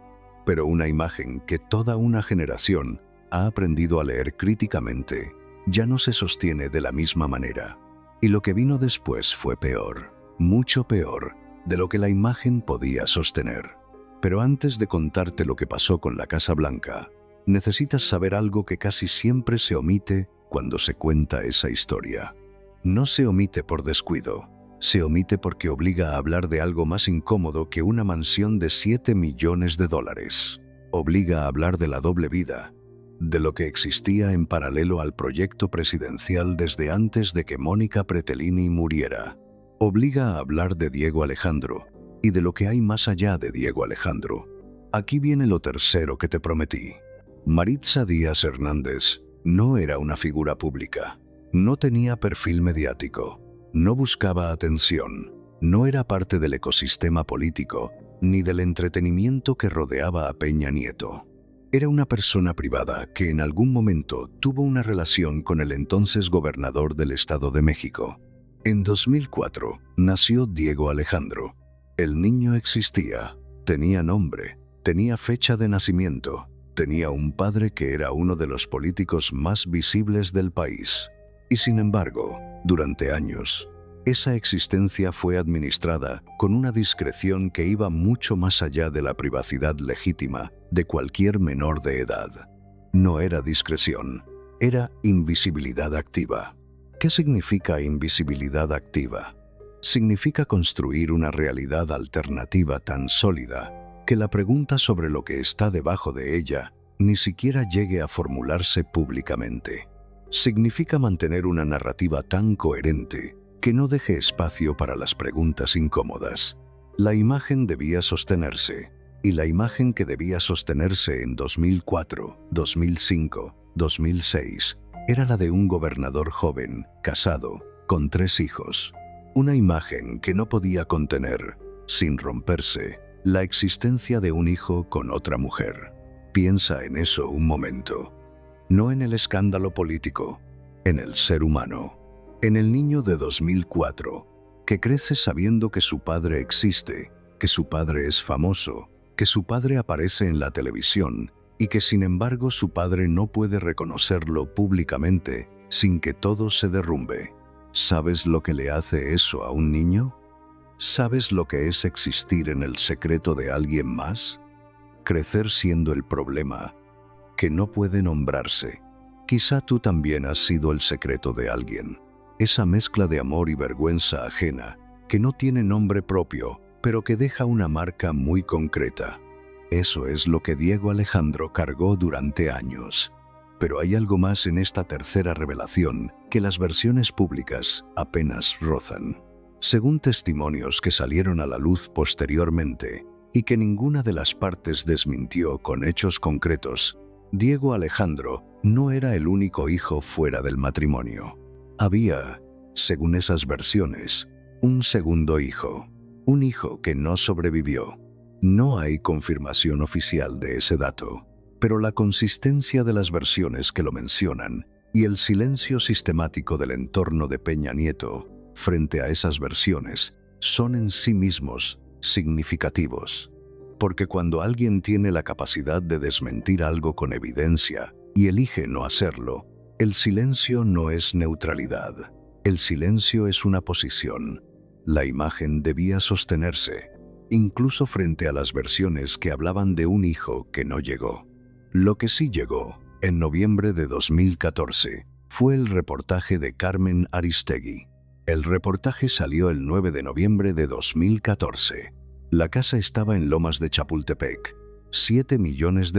pero una imagen que toda una generación ha aprendido a leer críticamente, ya no se sostiene de la misma manera. Y lo que vino después fue peor, mucho peor, de lo que la imagen podía sostener. Pero antes de contarte lo que pasó con la Casa Blanca, necesitas saber algo que casi siempre se omite cuando se cuenta esa historia. No se omite por descuido, se omite porque obliga a hablar de algo más incómodo que una mansión de $7 millones. Obliga a hablar de la doble vida, de lo que existía en paralelo al proyecto presidencial desde antes de que Mónica Pretelini muriera. Obliga a hablar de Diego Alejandro y de lo que hay más allá de Diego Alejandro. Aquí viene lo tercero que te prometí. Maritza Díaz Hernández no era una figura pública, no tenía perfil mediático, no buscaba atención, no era parte del ecosistema político ni del entretenimiento que rodeaba a Peña Nieto. Era una persona privada que en algún momento tuvo una relación con el entonces gobernador del Estado de México. En 2004 nació Diego Alejandro. El niño existía, tenía nombre, tenía fecha de nacimiento, tenía un padre que era uno de los políticos más visibles del país. Y sin embargo, durante años, esa existencia fue administrada con una discreción que iba mucho más allá de la privacidad legítima de cualquier menor de edad. No era discreción, era invisibilidad activa. ¿Qué significa invisibilidad activa? Significa construir una realidad alternativa tan sólida que la pregunta sobre lo que está debajo de ella ni siquiera llegue a formularse públicamente. Significa mantener una narrativa tan coherente que no deje espacio para las preguntas incómodas. La imagen debía sostenerse, y la imagen que debía sostenerse en 2004, 2005, 2006 era la de un gobernador joven, casado, con 3 hijos. Una imagen que no podía contener, sin romperse, la existencia de un hijo con otra mujer. Piensa en eso un momento. No en el escándalo político, en el ser humano. En el niño de 2004, que crece sabiendo que su padre existe, que su padre es famoso, que su padre aparece en la televisión y que sin embargo su padre no puede reconocerlo públicamente sin que todo se derrumbe. ¿Sabes lo que le hace eso a un niño? ¿Sabes lo que es existir en el secreto de alguien más? Crecer siendo el problema que no puede nombrarse. Quizá tú también has sido el secreto de alguien. Esa mezcla de amor y vergüenza ajena que no tiene nombre propio, pero que deja una marca muy concreta. Eso es lo que Diego Alejandro cargó durante años. Pero hay algo más en esta tercera revelación que las versiones públicas apenas rozan. Según testimonios que salieron a la luz posteriormente y que ninguna de las partes desmintió con hechos concretos, Diego Alejandro no era el único hijo fuera del matrimonio. Había, según esas versiones, un segundo hijo, un hijo que no sobrevivió. No hay confirmación oficial de ese dato, pero la consistencia de las versiones que lo mencionan y el silencio sistemático del entorno de Peña Nieto frente a esas versiones son en sí mismos significativos. Porque cuando alguien tiene la capacidad de desmentir algo con evidencia y elige no hacerlo, el silencio no es neutralidad. El silencio es una posición. La imagen debía sostenerse, incluso frente a las versiones que hablaban de un hijo que no llegó. Lo que sí llegó, en noviembre de 2014, fue el reportaje de Carmen Aristegui. El reportaje salió el 9 de noviembre de 2014. La casa estaba en Lomas de Chapultepec, $7 millones,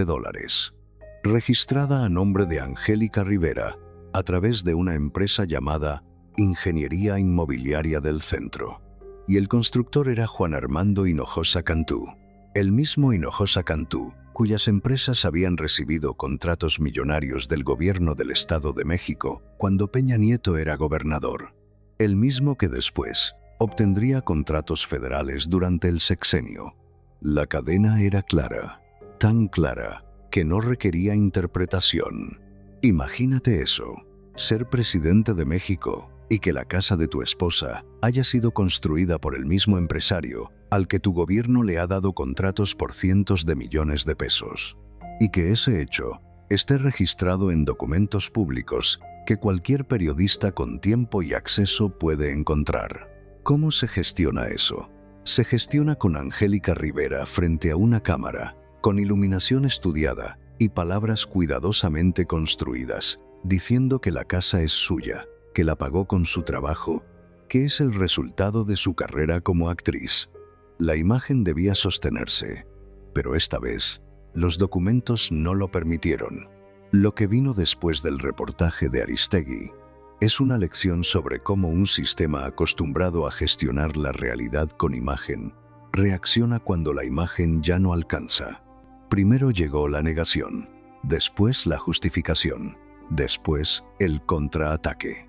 registrada a nombre de Angélica Rivera a través de una empresa llamada Ingeniería Inmobiliaria del Centro. Y el constructor era Juan Armando Hinojosa Cantú, el mismo Hinojosa Cantú, cuyas empresas habían recibido contratos millonarios del gobierno del Estado de México cuando Peña Nieto era gobernador. El mismo que después obtendría contratos federales durante el sexenio. La cadena era clara, tan clara que no requería interpretación. Imagínate eso, ser presidente de México y que la casa de tu esposa haya sido construida por el mismo empresario al que tu gobierno le ha dado contratos por cientos de millones de pesos. Y que ese hecho esté registrado en documentos públicos que cualquier periodista con tiempo y acceso puede encontrar. ¿Cómo se gestiona eso? Se gestiona con Angélica Rivera frente a una cámara, con iluminación estudiada y palabras cuidadosamente construidas, diciendo que la casa es suya, que la pagó con su trabajo, que es el resultado de su carrera como actriz. La imagen debía sostenerse, pero esta vez los documentos no lo permitieron. Lo que vino después del reportaje de Aristegui es una lección sobre cómo un sistema acostumbrado a gestionar la realidad con imagen reacciona cuando la imagen ya no alcanza. Primero llegó la negación, después la justificación, después el contraataque.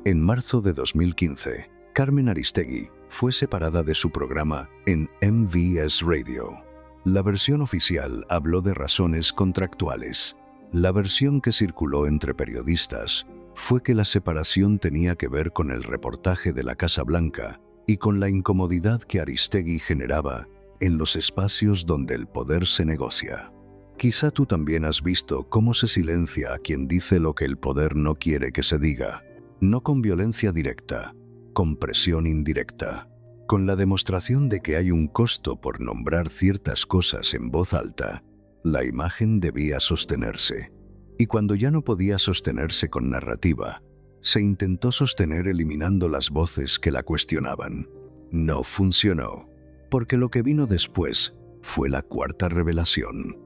En marzo de 2015, Carmen Aristegui fue separada de su programa en MBS Radio. La versión oficial habló de razones contractuales. La versión que circuló entre periodistas fue que la separación tenía que ver con el reportaje de la Casa Blanca y con la incomodidad que Aristegui generaba en los espacios donde el poder se negocia. Quizá tú también has visto cómo se silencia a quien dice lo que el poder no quiere que se diga, no con violencia directa, con presión indirecta, con la demostración de que hay un costo por nombrar ciertas cosas en voz alta. La imagen debía sostenerse, y cuando ya no podía sostenerse con narrativa, se intentó sostener eliminando las voces que la cuestionaban. No funcionó, porque lo que vino después fue la cuarta revelación,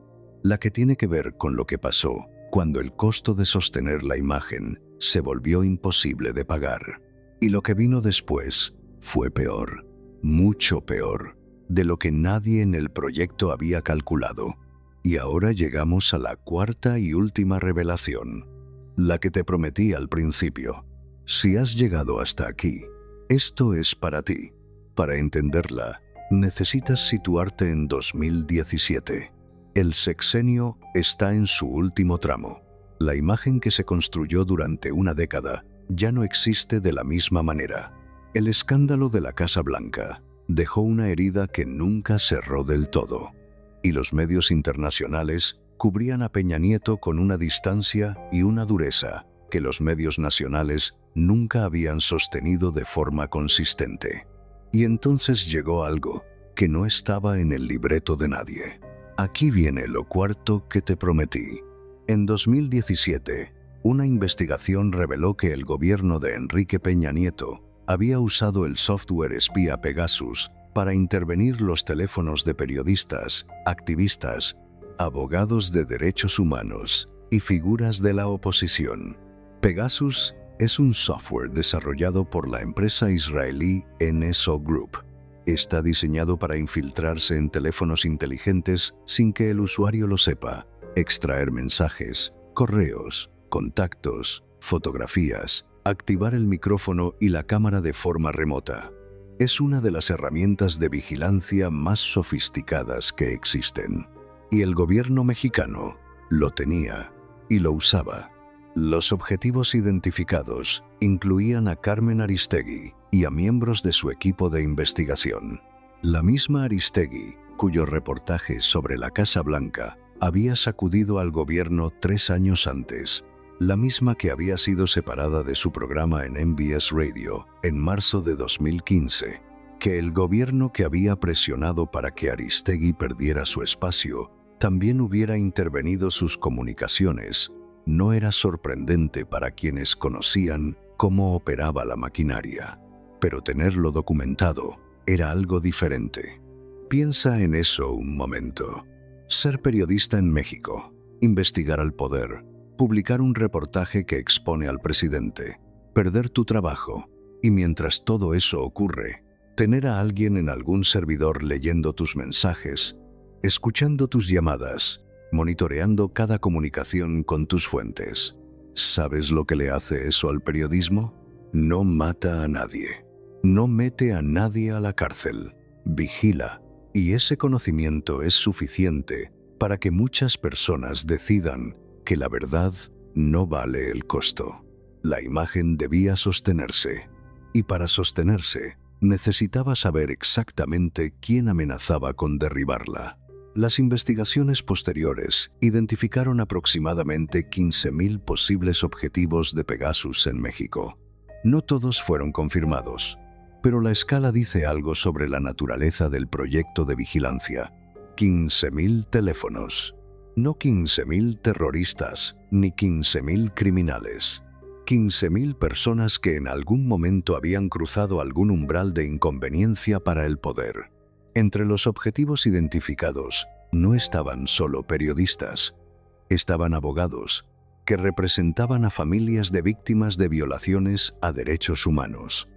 la que tiene que ver con lo que pasó cuando el costo de sostener la imagen se volvió imposible de pagar. Y lo que vino después fue peor, mucho peor, de lo que nadie en el proyecto había calculado. Y ahora llegamos a la cuarta y última revelación, la que te prometí al principio. Si has llegado hasta aquí, esto es para ti. Para entenderla, necesitas situarte en 2017. El sexenio está en su último tramo. La imagen que se construyó durante una década ya no existe de la misma manera. El escándalo de la Casa Blanca dejó una herida que nunca cerró del todo. Y los medios internacionales cubrían a Peña Nieto con una distancia y una dureza que los medios nacionales nunca habían sostenido de forma consistente. Y entonces llegó algo que no estaba en el libreto de nadie. Aquí viene lo cuarto que te prometí. En 2017, una investigación reveló que el gobierno de Enrique Peña Nieto había usado el software espía Pegasus para intervenir los teléfonos de periodistas, activistas, abogados de derechos humanos y figuras de la oposición. Pegasus es un software desarrollado por la empresa israelí NSO Group. Está diseñado para infiltrarse en teléfonos inteligentes sin que el usuario lo sepa, extraer mensajes, correos, contactos, fotografías, activar el micrófono y la cámara de forma remota. Es una de las herramientas de vigilancia más sofisticadas que existen. Y el gobierno mexicano lo tenía y lo usaba. Los objetivos identificados incluían a Carmen Aristegui y a miembros de su equipo de investigación. La misma Aristegui, cuyo reportaje sobre la Casa Blanca había sacudido al gobierno 3 años antes, la misma que había sido separada de su programa en MBS Radio en marzo de 2015, que el gobierno que había presionado para que Aristegui perdiera su espacio también hubiera intervenido sus comunicaciones. No era sorprendente para quienes conocían cómo operaba la maquinaria, pero tenerlo documentado era algo diferente. Piensa en eso un momento. Ser periodista en México, investigar al poder, publicar un reportaje que expone al presidente, perder tu trabajo, y mientras todo eso ocurre, tener a alguien en algún servidor leyendo tus mensajes, escuchando tus llamadas, monitoreando cada comunicación con tus fuentes. ¿Sabes lo que le hace eso al periodismo? No mata a nadie. No mete a nadie a la cárcel. Vigila. Y ese conocimiento es suficiente para que muchas personas decidan que la verdad no vale el costo. La imagen debía sostenerse. Y para sostenerse, necesitaba saber exactamente quién amenazaba con derribarla. Las investigaciones posteriores identificaron aproximadamente 15,000 posibles objetivos de Pegasus en México. No todos fueron confirmados, pero la escala dice algo sobre la naturaleza del proyecto de vigilancia. 15,000 teléfonos. No 15,000 terroristas, ni 15,000 criminales. 15,000 personas que en algún momento habían cruzado algún umbral de inconveniencia para el poder. Entre los objetivos identificados no estaban solo periodistas, estaban abogados que representaban a familias de víctimas de violaciones a derechos humanos.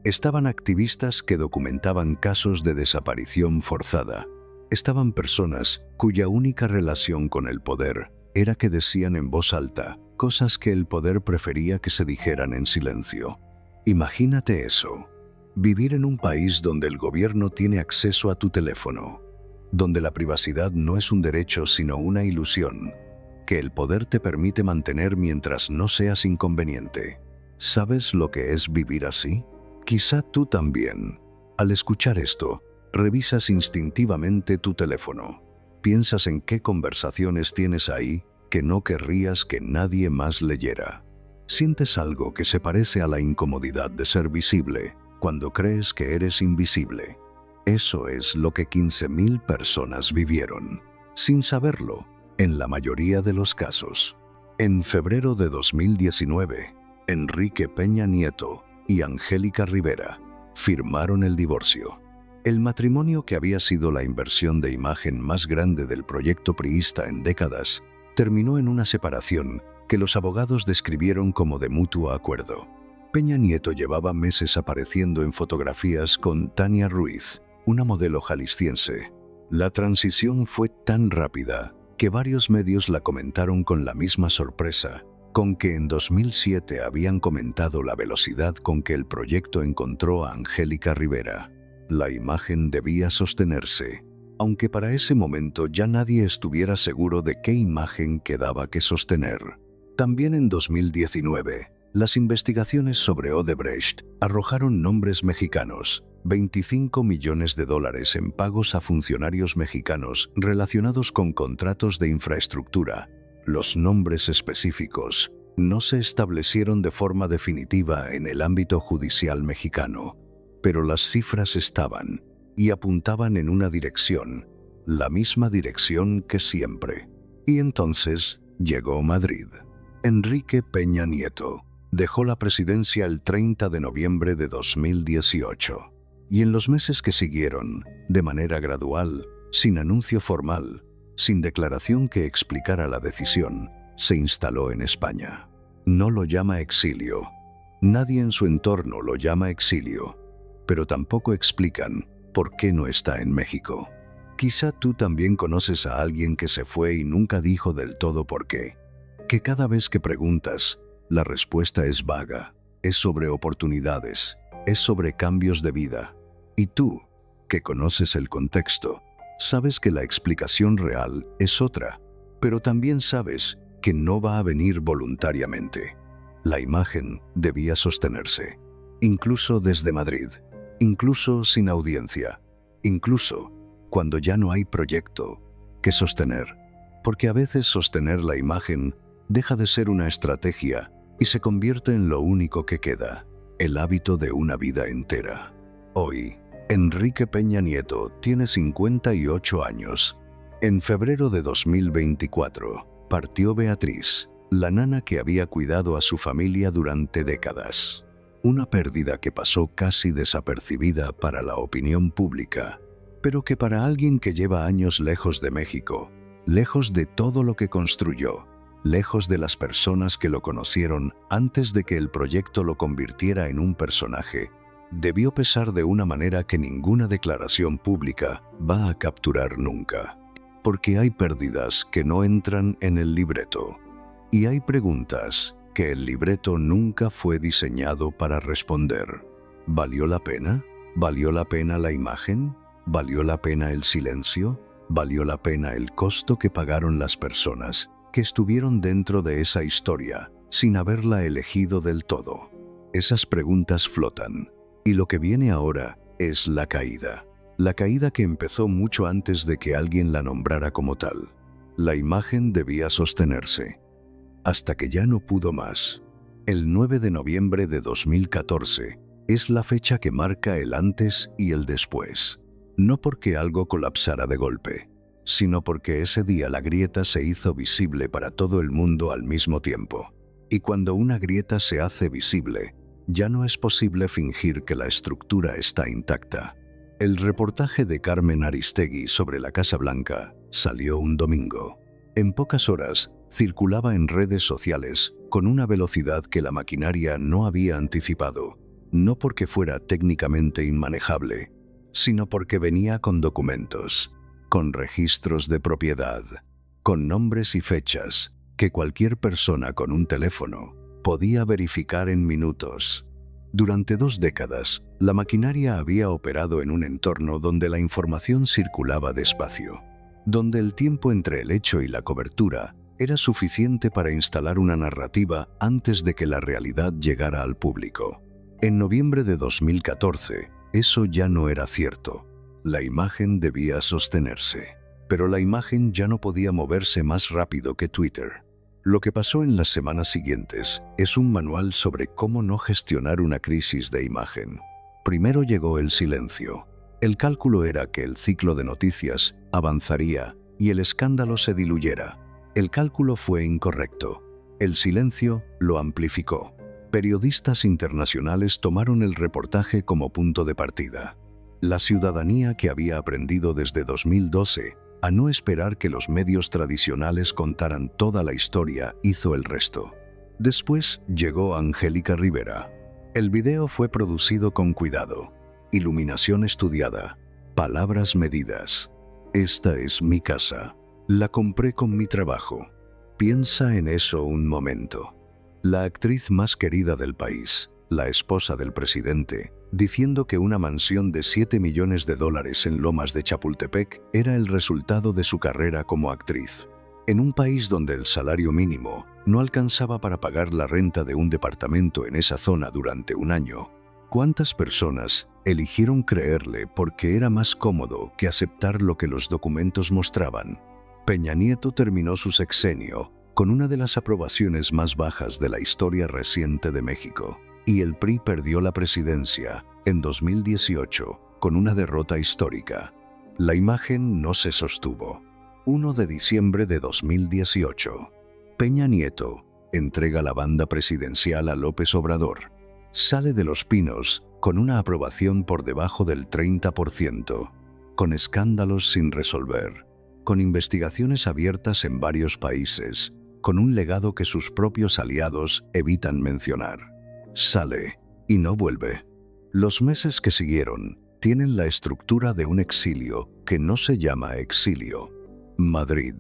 Estaban activistas que documentaban casos de desaparición forzada. Estaban personas cuya única relación con el poder era que decían en voz alta cosas que el poder prefería que se dijeran en silencio. Imagínate eso. Vivir en un país donde el gobierno tiene acceso a tu teléfono, donde la privacidad no es un derecho sino una ilusión, que el poder te permite mantener mientras no seas inconveniente. ¿Sabes lo que es vivir así? Quizá tú también. Al escuchar esto, revisas instintivamente tu teléfono. Piensas en qué conversaciones tienes ahí que no querrías que nadie más leyera. Sientes algo que se parece a la incomodidad de ser visible cuando crees que eres invisible. Eso es lo que 15,000 personas vivieron, sin saberlo, en la mayoría de los casos. En febrero de 2019, Enrique Peña Nieto y Angélica Rivera firmaron el divorcio. El matrimonio, que había sido la inversión de imagen más grande del proyecto priista en décadas, terminó en una separación que los abogados describieron como de mutuo acuerdo. Peña Nieto llevaba meses apareciendo en fotografías con Tania Ruiz, una modelo jalisciense. La transición fue tan rápida que varios medios la comentaron con la misma sorpresa con que en 2007 habían comentado la velocidad con que el proyecto encontró a Angélica Rivera. La imagen debía sostenerse, aunque para ese momento ya nadie estuviera seguro de qué imagen quedaba que sostener. También en 2019, las investigaciones sobre Odebrecht arrojaron nombres mexicanos, $25 millones en pagos a funcionarios mexicanos relacionados con contratos de infraestructura. Los nombres específicos no se establecieron de forma definitiva en el ámbito judicial mexicano, pero las cifras estaban y apuntaban en una dirección, la misma dirección que siempre. Y entonces llegó Madrid. Enrique Peña Nieto dejó la presidencia el 30 de noviembre de 2018, y en los meses que siguieron, de manera gradual, sin anuncio formal, sin declaración que explicara la decisión, se instaló en España. No lo llama exilio. Nadie en su entorno lo llama exilio, pero tampoco explican por qué no está en México. Quizá tú también conoces a alguien que se fue y nunca dijo del todo por qué. Que cada vez que preguntas, la respuesta es vaga, es sobre oportunidades, es sobre cambios de vida. Y tú, que conoces el contexto, sabes que la explicación real es otra, pero también sabes que no va a venir voluntariamente. La imagen debía sostenerse, incluso desde Madrid, incluso sin audiencia, incluso cuando ya no hay proyecto que sostener, porque a veces sostener la imagen deja de ser una estrategia y se convierte en lo único que queda, el hábito de una vida entera. Hoy, Enrique Peña Nieto tiene 58 años. En febrero de 2024, partió Beatriz, la nana que había cuidado a su familia durante décadas. Una pérdida que pasó casi desapercibida para la opinión pública, pero que para alguien que lleva años lejos de México, lejos de todo lo que construyó, lejos de las personas que lo conocieron antes de que el proyecto lo convirtiera en un personaje, debió pesar de una manera que ninguna declaración pública va a capturar nunca. Porque hay pérdidas que no entran en el libreto. Y hay preguntas que el libreto nunca fue diseñado para responder. ¿Valió la pena? ¿Valió la pena la imagen? ¿Valió la pena el silencio? ¿Valió la pena el costo que pagaron las personas que estuvieron dentro de esa historia sin haberla elegido del todo? Esas preguntas flotan. Y lo que viene ahora es la caída. La caída que empezó mucho antes de que alguien la nombrara como tal. La imagen debía sostenerse, hasta que ya no pudo más. El 9 de noviembre de 2014 es la fecha que marca el antes y el después. No porque algo colapsara de golpe, sino porque ese día la grieta se hizo visible para todo el mundo al mismo tiempo. Y cuando una grieta se hace visible, ya no es posible fingir que la estructura está intacta. El reportaje de Carmen Aristegui sobre la Casa Blanca salió un domingo. En pocas horas, circulaba en redes sociales con una velocidad que la maquinaria no había anticipado, no porque fuera técnicamente inmanejable, sino porque venía con documentos, con registros de propiedad, con nombres y fechas que cualquier persona con un teléfono podía verificar en minutos. Durante 2 décadas, la maquinaria había operado en un entorno donde la información circulaba despacio, donde el tiempo entre el hecho y la cobertura era suficiente para instalar una narrativa antes de que la realidad llegara al público. En noviembre de 2014, eso ya no era cierto. La imagen debía sostenerse, pero la imagen ya no podía moverse más rápido que Twitter. Lo que pasó en las semanas siguientes es un manual sobre cómo no gestionar una crisis de imagen. Primero llegó el silencio. El cálculo era que el ciclo de noticias avanzaría y el escándalo se diluyera. El cálculo fue incorrecto. El silencio lo amplificó. Periodistas internacionales tomaron el reportaje como punto de partida. La ciudadanía que había aprendido desde 2012 a no esperar que los medios tradicionales contaran toda la historia hizo el resto. Después llegó Angélica Rivera. El video fue producido con cuidado, iluminación estudiada, palabras medidas. Esta es mi casa. La compré con mi trabajo. Piensa en eso un momento. La actriz más querida del país, la esposa del presidente, diciendo que una mansión de $7 millones en Lomas de Chapultepec era el resultado de su carrera como actriz. En un país donde el salario mínimo no alcanzaba para pagar la renta de un departamento en esa zona durante un año, ¿cuántas personas eligieron creerle porque era más cómodo que aceptar lo que los documentos mostraban? Peña Nieto terminó su sexenio con una de las aprobaciones más bajas de la historia reciente de México. Y el PRI perdió la presidencia en 2018 con una derrota histórica. La imagen no se sostuvo. 1 de diciembre de 2018. Peña Nieto entrega la banda presidencial a López Obrador. Sale de Los Pinos con una aprobación por debajo del 30%, con escándalos sin resolver, con investigaciones abiertas en varios países, con un legado que sus propios aliados evitan mencionar. Sale y no vuelve. Los meses que siguieron tienen la estructura de un exilio que no se llama exilio. Madrid.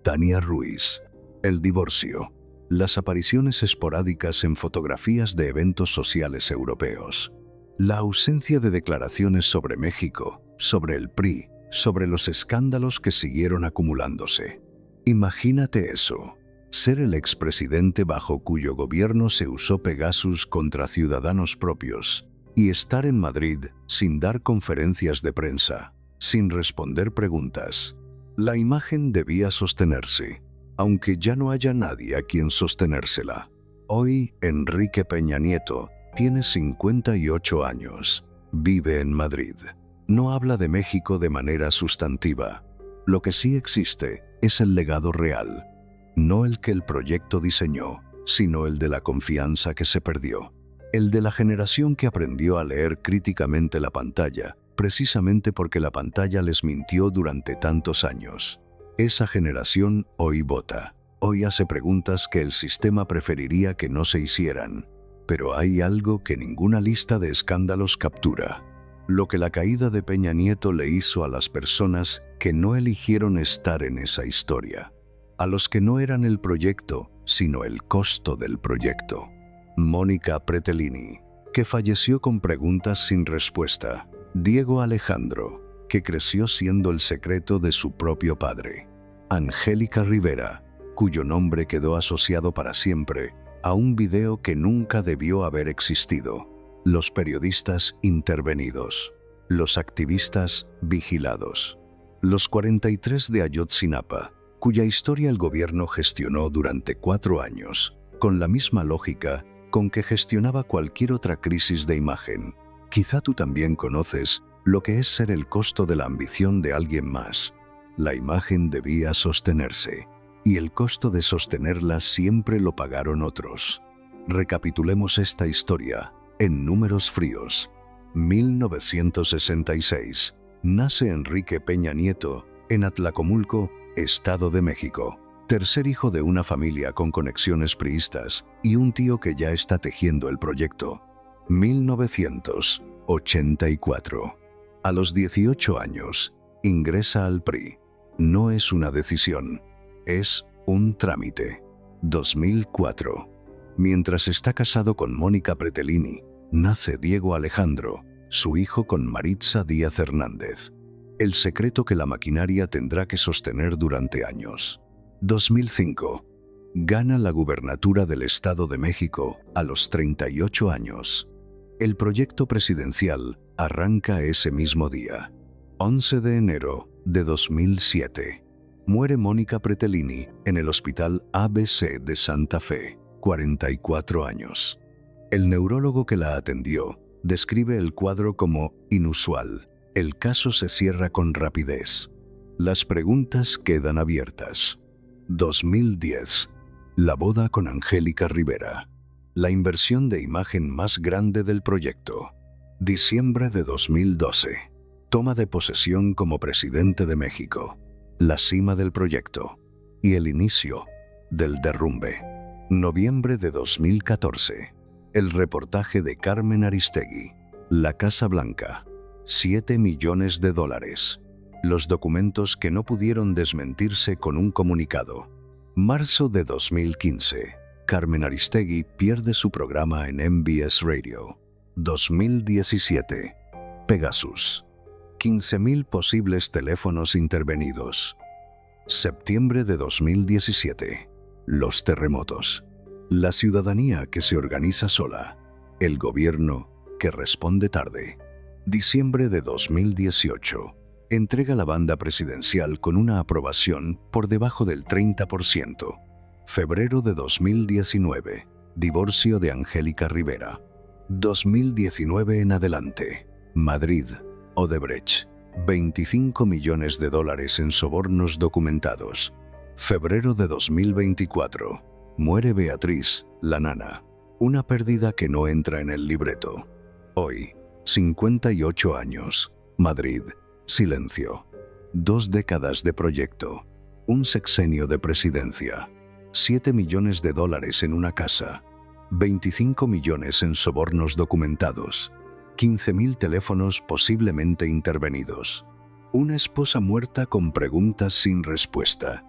Tania Ruiz. El divorcio. Las apariciones esporádicas en fotografías de eventos sociales europeos. La ausencia de declaraciones sobre México, sobre el PRI, sobre los escándalos que siguieron acumulándose. Imagínate eso. Ser el expresidente bajo cuyo gobierno se usó Pegasus contra ciudadanos propios y estar en Madrid sin dar conferencias de prensa, sin responder preguntas. La imagen debía sostenerse, aunque ya no haya nadie a quien sostenérsela. Hoy, Enrique Peña Nieto tiene 58 años. Vive en Madrid. No habla de México de manera sustantiva. Lo que sí existe es el legado real. No el que el proyecto diseñó, sino el de la confianza que se perdió. El de la generación que aprendió a leer críticamente la pantalla, precisamente porque la pantalla les mintió durante tantos años. Esa generación hoy vota. Hoy hace preguntas que el sistema preferiría que no se hicieran. Pero hay algo que ninguna lista de escándalos captura. Lo que la caída de Peña Nieto le hizo a las personas que no eligieron estar en esa historia. A los que no eran el proyecto, sino el costo del proyecto. Mónica Pretelini, que falleció con preguntas sin respuesta. Diego Alejandro, que creció siendo el secreto de su propio padre. Angélica Rivera, cuyo nombre quedó asociado para siempre a un video que nunca debió haber existido. Los periodistas intervenidos. Los activistas vigilados. Los 43 de Ayotzinapa, cuya historia el gobierno gestionó durante 4 años, con la misma lógica con que gestionaba cualquier otra crisis de imagen. Quizá tú también conoces lo que es ser el costo de la ambición de alguien más. La imagen debía sostenerse, y el costo de sostenerla siempre lo pagaron otros. Recapitulemos esta historia en números fríos. 1966. Nace Enrique Peña Nieto en Atlacomulco, Estado de México. Tercer hijo de una familia con conexiones priistas y un tío que ya está tejiendo el proyecto. 1984. A los 18 años, ingresa al PRI. No es una decisión, es un trámite. 2004. Mientras está casado con Mónica Pretelini, nace Diego Alejandro, su hijo con Maritza Díaz Hernández. El secreto que la maquinaria tendrá que sostener durante años. 2005. Gana la gubernatura del Estado de México a los 38 años. El proyecto presidencial arranca ese mismo día. 11 de enero de 2007. Muere Mónica Pretelini en el Hospital ABC de Santa Fe, 44 años. El neurólogo que la atendió describe el cuadro como inusual. El caso se cierra con rapidez. Las preguntas quedan abiertas. 2010. La boda con Angélica Rivera. La inversión de imagen más grande del proyecto. Diciembre de 2012. Toma de posesión como presidente de México. La cima del proyecto. Y el inicio del derrumbe. Noviembre de 2014. El reportaje de Carmen Aristegui. La Casa Blanca. $7 millones. Los documentos que no pudieron desmentirse con un comunicado. Marzo de 2015. Carmen Aristegui pierde su programa en MBS Radio. 2017. Pegasus. 15.000 posibles teléfonos intervenidos. Septiembre de 2017. Los terremotos. La ciudadanía que se organiza sola. El gobierno que responde tarde. Diciembre de 2018. Entrega la banda presidencial con una aprobación por debajo del 30%. Febrero de 2019. Divorcio de Angélica Rivera. 2019 en adelante. Madrid. Odebrecht. $25 millones en sobornos documentados. Febrero de 2024. Muere Beatriz, la nana. Una pérdida que no entra en el libreto. Hoy, 58 años. Madrid. Silencio. 2 décadas de proyecto. Un sexenio de presidencia. $7 millones en una casa, 25 millones en sobornos documentados, 15.000 teléfonos posiblemente intervenidos, una esposa muerta con preguntas sin respuesta,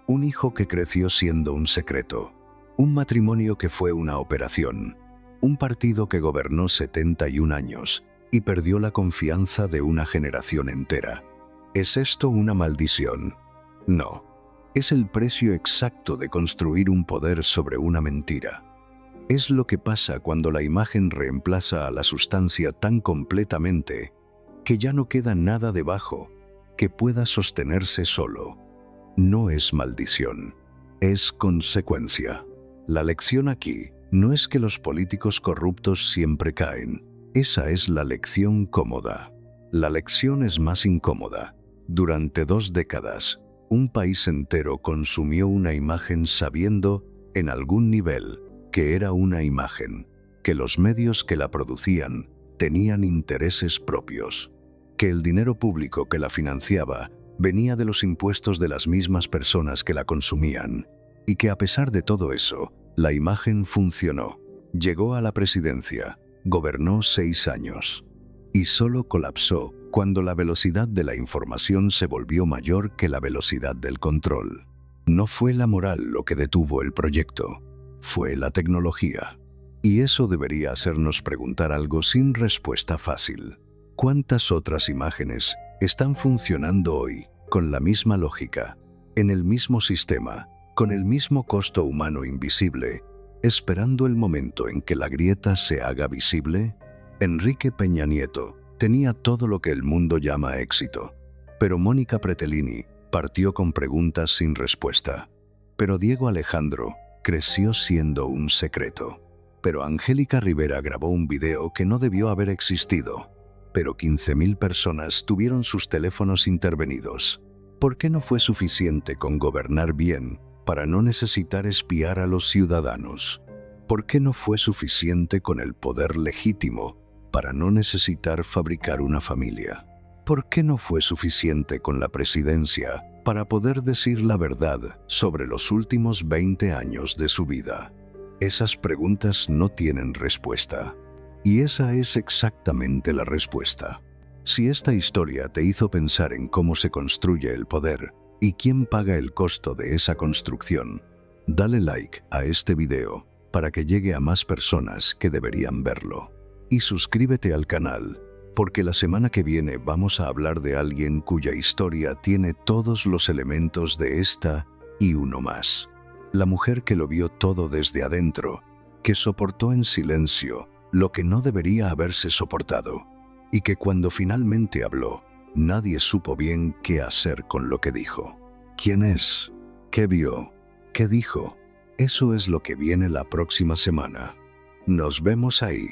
un hijo que creció siendo un secreto, un matrimonio que fue una operación, un partido que gobernó 71 años y perdió la confianza de una generación entera. ¿Es esto una maldición? No. Es el precio exacto de construir un poder sobre una mentira. Es lo que pasa cuando la imagen reemplaza a la sustancia tan completamente que ya no queda nada debajo que pueda sostenerse solo. No es maldición, es consecuencia. La lección aquí no es que los políticos corruptos siempre caen. Esa es la lección cómoda. La lección es más incómoda. Durante 2 décadas, un país entero consumió una imagen sabiendo, en algún nivel, que era una imagen, que los medios que la producían tenían intereses propios, que el dinero público que la financiaba venía de los impuestos de las mismas personas que la consumían, y que a pesar de todo eso, la imagen funcionó. Llegó a la presidencia, gobernó 6 años, y solo colapsó cuando la velocidad de la información se volvió mayor que la velocidad del control. No fue la moral lo que detuvo el proyecto, fue la tecnología. Y eso debería hacernos preguntar algo sin respuesta fácil. ¿Cuántas otras imágenes están funcionando hoy con la misma lógica, en el mismo sistema, con el mismo costo humano invisible, esperando el momento en que la grieta se haga visible? Enrique Peña Nieto tenía todo lo que el mundo llama éxito, pero Mónica Pretelini partió con preguntas sin respuesta. Pero Diego Alejandro creció siendo un secreto. Pero Angélica Rivera grabó un video que no debió haber existido. Pero 15.000 personas tuvieron sus teléfonos intervenidos. ¿Por qué no fue suficiente con gobernar bien para no necesitar espiar a los ciudadanos? ¿Por qué no fue suficiente con el poder legítimo para no necesitar fabricar una familia? ¿Por qué no fue suficiente con la presidencia para poder decir la verdad sobre los últimos 20 años de su vida? Esas preguntas no tienen respuesta. Y esa es exactamente la respuesta. Si esta historia te hizo pensar en cómo se construye el poder y quién paga el costo de esa construcción, dale like a este video para que llegue a más personas que deberían verlo. Y suscríbete al canal, porque la semana que viene vamos a hablar de alguien cuya historia tiene todos los elementos de esta y uno más. La mujer que lo vio todo desde adentro, que soportó en silencio lo que no debería haberse soportado, y que cuando finalmente habló, nadie supo bien qué hacer con lo que dijo. ¿Quién es? ¿Qué vio? ¿Qué dijo? Eso es lo que viene la próxima semana. Nos vemos ahí.